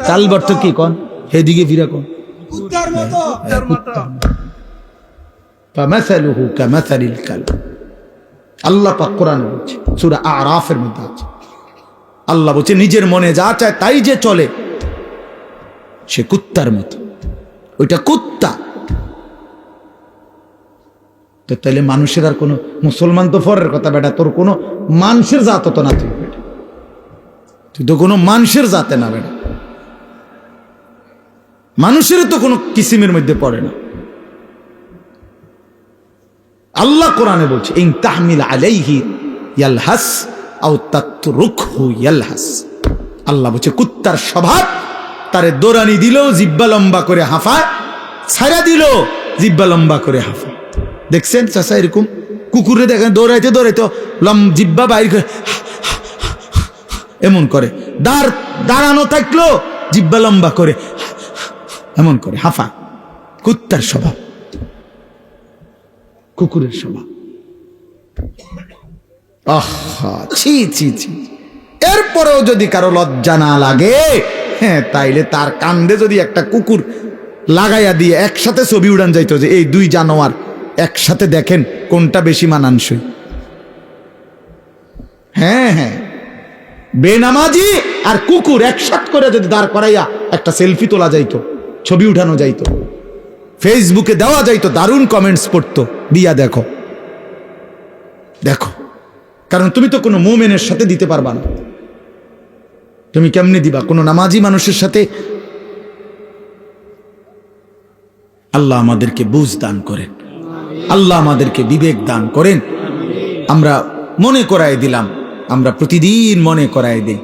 Speaker 1: চাল বর্ত কি কন হেদিকে ফিরা কন ফামাসালুহু কামাসালিল কালব। আল্লাহ পাক কোরআনে বলছে, সূরা আরাফের মধ্যে আছে, আল্লাহ বলছে নিজের মনে যা চায় তাই যে চলে সে কুত্তার মতো, ওইটা কুত্তা। তো তাইলে মানুষের আর কোনো, মুসলমান তো ফরের কথা বেটা, তোর কোনো মানুষের জাত তো না, তুই বেটা, তুই তো কোনো মানুষের জাতে না বেটা, মানুষের তো কোনো কিসিমের মধ্যে পড়ে না। আল্লাহ কোরআনে বলছে ইন তাহমিল আলাইহি ইয়ালহাস আও তাতরুকহু ইয়ালহাস। আল্লাহ বলছে কুত্তার স্বভাব, তারে দৌড়ানি দিলেও জিব্বা লম্বা করে হাঁফায়, ছাড়া দিলেও জিব্বা লম্বা করে হাঁফায়। দেখছেন চাচা এরকম কুকুরে দেখেন দৌড়াইতে দৌড়াইতে জিব্বা বাইর করে এমন করে, দাঁড়ানো থাকলো জিব্বা লম্বা করে এমন করে হাঁফা। কুত্তার স্বভাব, কুকুরের স্বভাব। আহা ছি ছি ছি। এরপরেও যদি কারো লজ্জা না লাগে, হ্যাঁ, তাইলে তার কান্দে যদি একটা কুকুর লাগাইয়া দিয়ে একসাথে ছবি উড়ান যাইতো যে এই দুই জানোয়ার একসাথে দেখেন কোনটা বেশি মানানসই। হ্যাঁ হ্যাঁ, বেনামাজি আর কুকুর একসাথে করে যদি দাঁড় করাইয়া একটা সেলফি তোলা যাইতো, ছবি উঠানো যাইতো, ফেসবুকে দেওয়া যাইতো, দারুণ কমেন্টস পড়তো, দিয়া দেখো দেখো। কারণ তুমি তো কোনো মুমিনের সাথে দিতে পারবা না, তুমি কেমনে দিবা কোনো নামাজি মানুষের সাথে? আল্লাহ আমাদেরকে বুঝ দান করেন, আল্লাহ আমাদেরকে বিবেক দান করেন। আমরা মনে করাই দিলাম, আমরা প্রতিদিন মনে করাই দেই,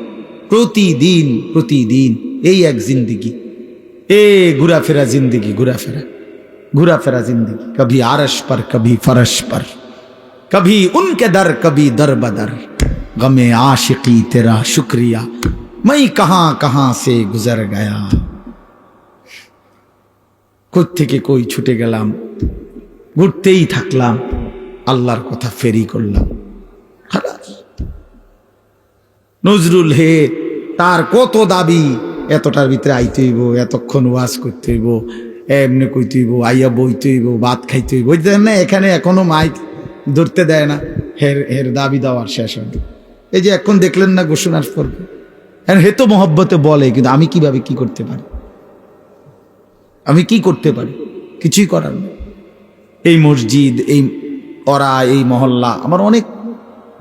Speaker 1: প্রতিদিন প্রতিদিন এই এক জিন্দিগি, ঘুরাফেরা জিন্দিগি, ঘুরাফেরা জিন্দিগি, কभी आरश पर कभी फरश पर, कभी उनके दर कभी दर बदर, गमे आशिकी तेरा शुक्रिया मैं कहां कहां से गुजर गया। কই থেকে কই ছুটে গেলাম, ঘুরতেই থাকলাম, আল্লাহর কথা ফেরি করলাম। নজরুল হে, তার কত দাবি, এতটার ভিতরে আইতে হইব, এতক্ষণ ওয়াজ করতে হইব, এমনি কইতে হইব, আইয়া বইতে হইব, ভাত খাইতে হইব, বুঝলেন না? এখানে এখনো মাইক ধরতে দেয় না, হের দাবি দেওয়ার শেষ হয়। এই যে এখন দেখলেন না ঘোষণার পর, হে তো মহব্বতে বলে, কিন্তু আমি কিভাবে কি করতে পারি, আমি কি করতে পারি? কিছুই করার নেই। এই মসজিদ, এই ওরা, এই মহল্লা আমার অনেক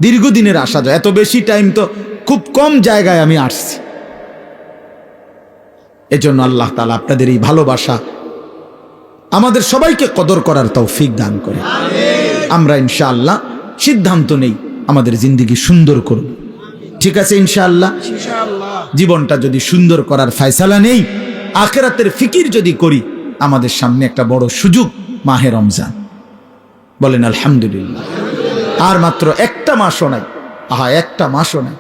Speaker 1: দীর্ঘদিনের আসা যায়, এত বেশি টাইম তো খুব কম জায়গায় আমি আসছি। এজন্য আল্লাহ তাআলা আপনাদের এই ভালোবাসা আমাদের সবাইকে কদর করার তৌফিক দান করে। আমরা ইনশাআল্লাহ সিদ্ধান্ত নেই আমাদের জিন্দেগি সুন্দর করব, ঠিক আছে? ইনশাআল্লাহ জীবনটা যদি সুন্দর করার ফয়সালা নেই, আখিরাতের ফিকির যদি করি, আমাদের সামনে একটা বড় সুযোগ মাহে রমজান। বলেন আলহামদুলিল্লাহ। আর মাত্র একটা মাসও নাই, একটা মাসও নাই।